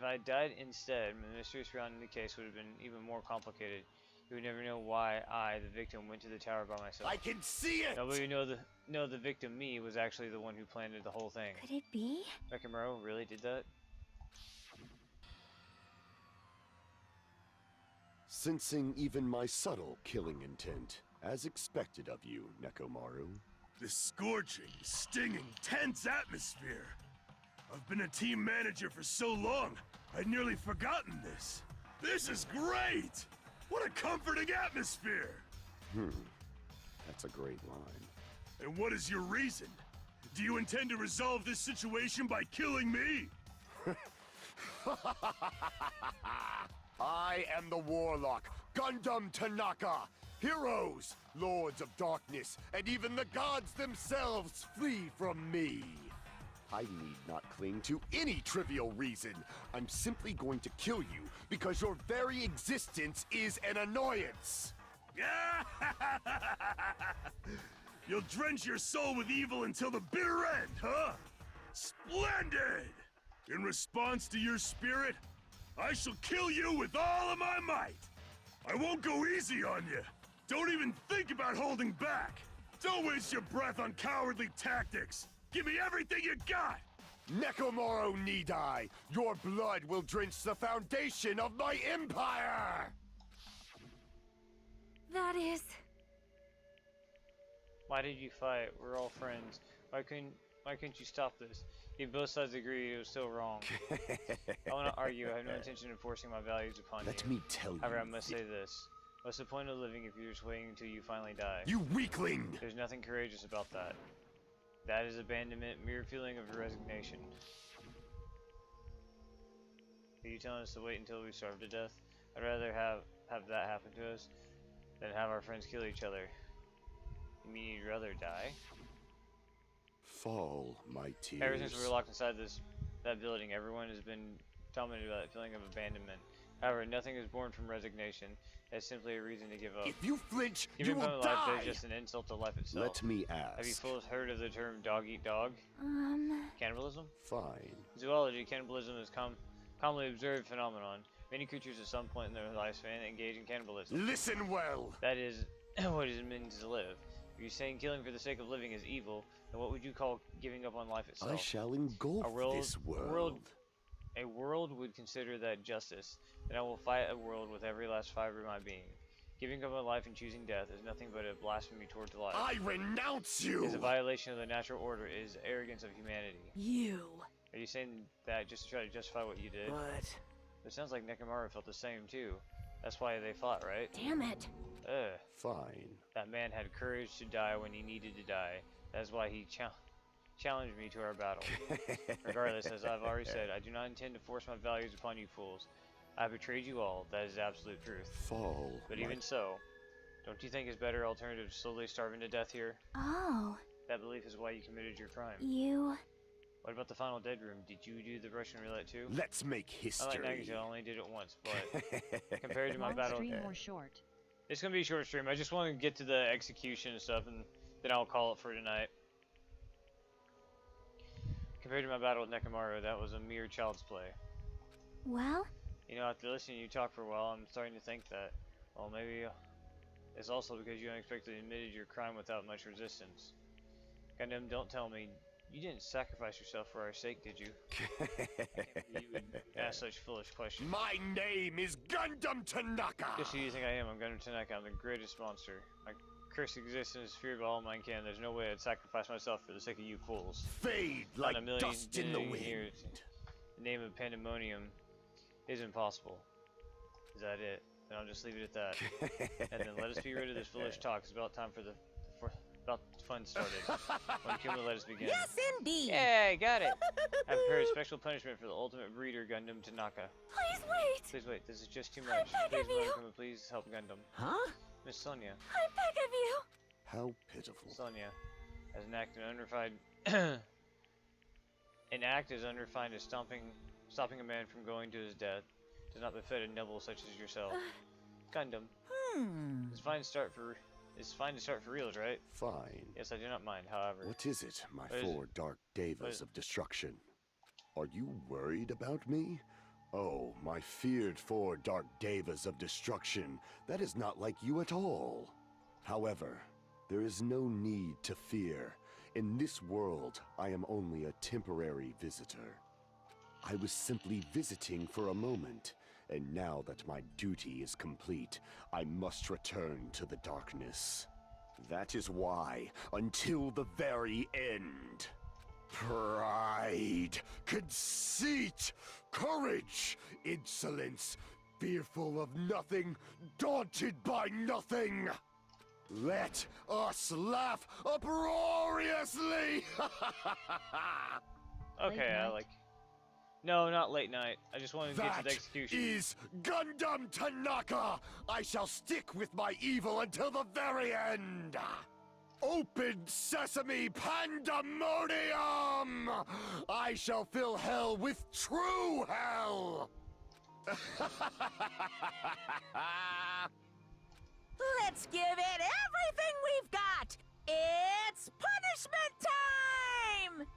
I died instead, the mystery surrounding the case would have been even more complicated. You would never know why I, the victim, went to the tower by myself. I can see it! Nobody would know the victim, me, was actually the one who planned the whole thing. Could it be? Nekomaru really did that? Sensing even my subtle killing intent, as expected of you, Nekomaru. The scorching, stinging, tense atmosphere. I've been a team manager for so long, I'd nearly forgotten this. This is great! What a comforting atmosphere! That's a great line. And what is your reason? Do you intend to resolve this situation by killing me? I am the Warlock, Gundam Tanaka! Heroes, Lords of Darkness, and even the gods themselves flee from me! I need not cling to any trivial reason. I'm simply going to kill you because your very existence is an annoyance! You'll drench your soul with evil until the bitter end, huh? Splendid! In response to your spirit, I shall kill you with all of my might! I won't go easy on you! Don't even think about holding back! Don't waste your breath on cowardly tactics! Give me everything you got! Nekomaru need I! Your blood will drench the foundation of my empire! That is... Why did you fight? We're all friends. Why couldn't you stop this? If both sides agree it was still wrong. I want to argue. I have no intention of forcing my values upon Let you. me tell you. However, I must say this. What's the point of living if you're just waiting until you finally die? You weakling! There's nothing courageous about that. That is abandonment, mere feeling of resignation. Are you telling us to wait until we starve to death? I'd rather have that happen to us than have our friends kill each other. You mean you'd rather die? Fall, my tears. Ever since we were locked inside that building, everyone has been dominated by that feeling of abandonment. However, nothing is born from resignation. It's simply a reason to give up. If you flinch, Giving you will up die! life is just an insult to life itself. Let me ask. Have you fully heard of the term dog eat dog? Cannibalism? Fine. In zoology, cannibalism is commonly observed phenomenon. Many creatures at some point in their lifespan engage in cannibalism. Listen well! That is what it means to live. If you're saying killing for the sake of living is evil, then what would you call giving up on life itself? I shall engulf this world. A world would consider that justice. Then I will fight a world with every last fiber of my being. Giving up on life and choosing death is nothing but a blasphemy towards life. I renounce you! It is a violation of the natural order. It is arrogance of humanity. You. Are you saying that just to try to justify what you did? What? It sounds like Nekomaru felt the same too. That's why they fought, right? Damn it. Ugh. Fine. That man had courage to die when he needed to die. That's why he challenged me to our battle. Regardless, as I've already said, I do not intend to force my values upon you fools. I have betrayed you all. That is absolute truth. Fall. But even so, don't you think it's better alternative to slowly starving to death here? Oh. That belief is why you committed your crime. You... What about the final dead room? Did you do the Russian roulette too? Let's make history. I like Nagito, I only did it once, but compared to my battle... Stream or short. It's gonna be a short stream. I just want to get to the execution and stuff, and then I'll call it for tonight. Compared to my battle with Nekomaru, that was a mere child's play. Well? You know, after listening to you talk for a while, I'm starting to think that, well, maybe it's also because you unexpectedly admitted your crime without much resistance. Gundam, don't tell me, you didn't sacrifice yourself for our sake, did you? You would ask such foolish questions. My name is Gundam Tanaka! Just who you think I am? I'm Gundam Tanaka. I'm the greatest monster. My cursed existence is feared by all mankind. There's no way I'd sacrifice myself for the sake of you fools. Fade like dust in the wind. Years, the name of Pandemonium is impossible. Is that it? Then I'll just leave it at that. And then let us be rid of this foolish talk. It's about time for about fun started. When can we let us begin? Yes, indeed. Yay, got it. I've prepared a special punishment for the ultimate breeder, Gundam Tanaka. Please wait. Please wait. This is just too much. I beg of you. Please help Gundam. Huh? Miss Sonia. I beg of you. How pitiful. Sonia, as an act as unrefined as stopping a man from going to his death, does not befit a noble such as yourself. Gundam. It's fine to start for reals, right? Fine. Yes, I do not mind, however. What is it, my four dark devas of destruction? Are you worried about me? Oh, my feared four dark devas of destruction. That is not like you at all. However, there is no need to fear. In this world, I am only a temporary visitor. I was simply visiting for a moment, and now that my duty is complete, I must return to the darkness. That is why, until the very end, pride, conceit, courage, insolence, fearful of nothing, daunted by nothing. Let us laugh uproariously! Okay, I like... No, not late night. I just wanted to get to the execution. That is Gundam Tanaka! I shall stick with my evil until the very end! Open sesame pandemonium! I shall fill hell with true hell! Let's give it everything we've got! It's punishment time!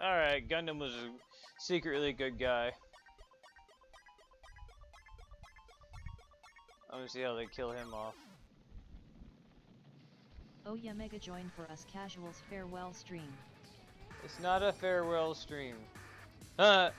Alright, Gundam was a secretly good guy. I'm gonna see how they kill him off. Oh yeah, Mega joined for us casuals farewell stream. It's not a farewell stream. LOL.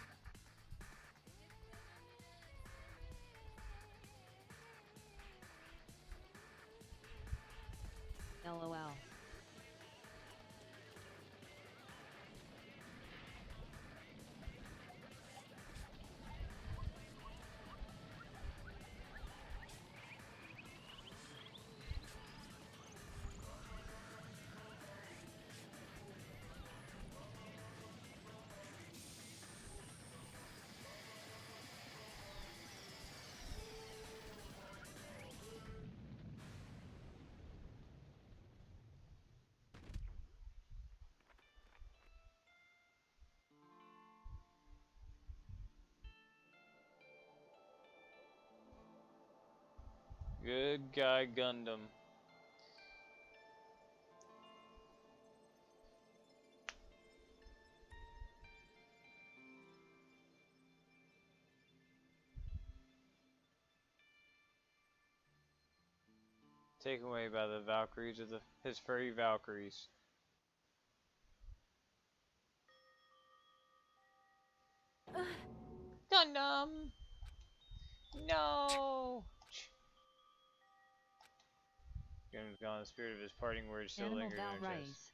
Good guy Gundam. Taken away by the Valkyries of his furry Valkyries. Gundam! No! Gundam's gone. The spirit of his parting words still Animal lingers in our chest.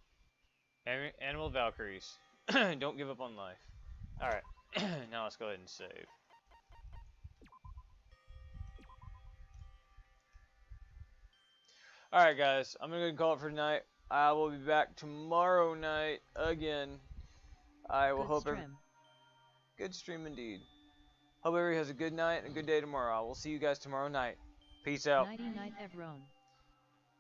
Valkyries. Animal Valkyries. Don't give up on life. Alright, now let's go ahead and save. Alright guys, I'm gonna call it for tonight. I will be back tomorrow night again. I will hope good stream indeed. Hope everybody has a good night and a good day tomorrow. I will see you guys tomorrow night. Peace out. Nighty night everyone.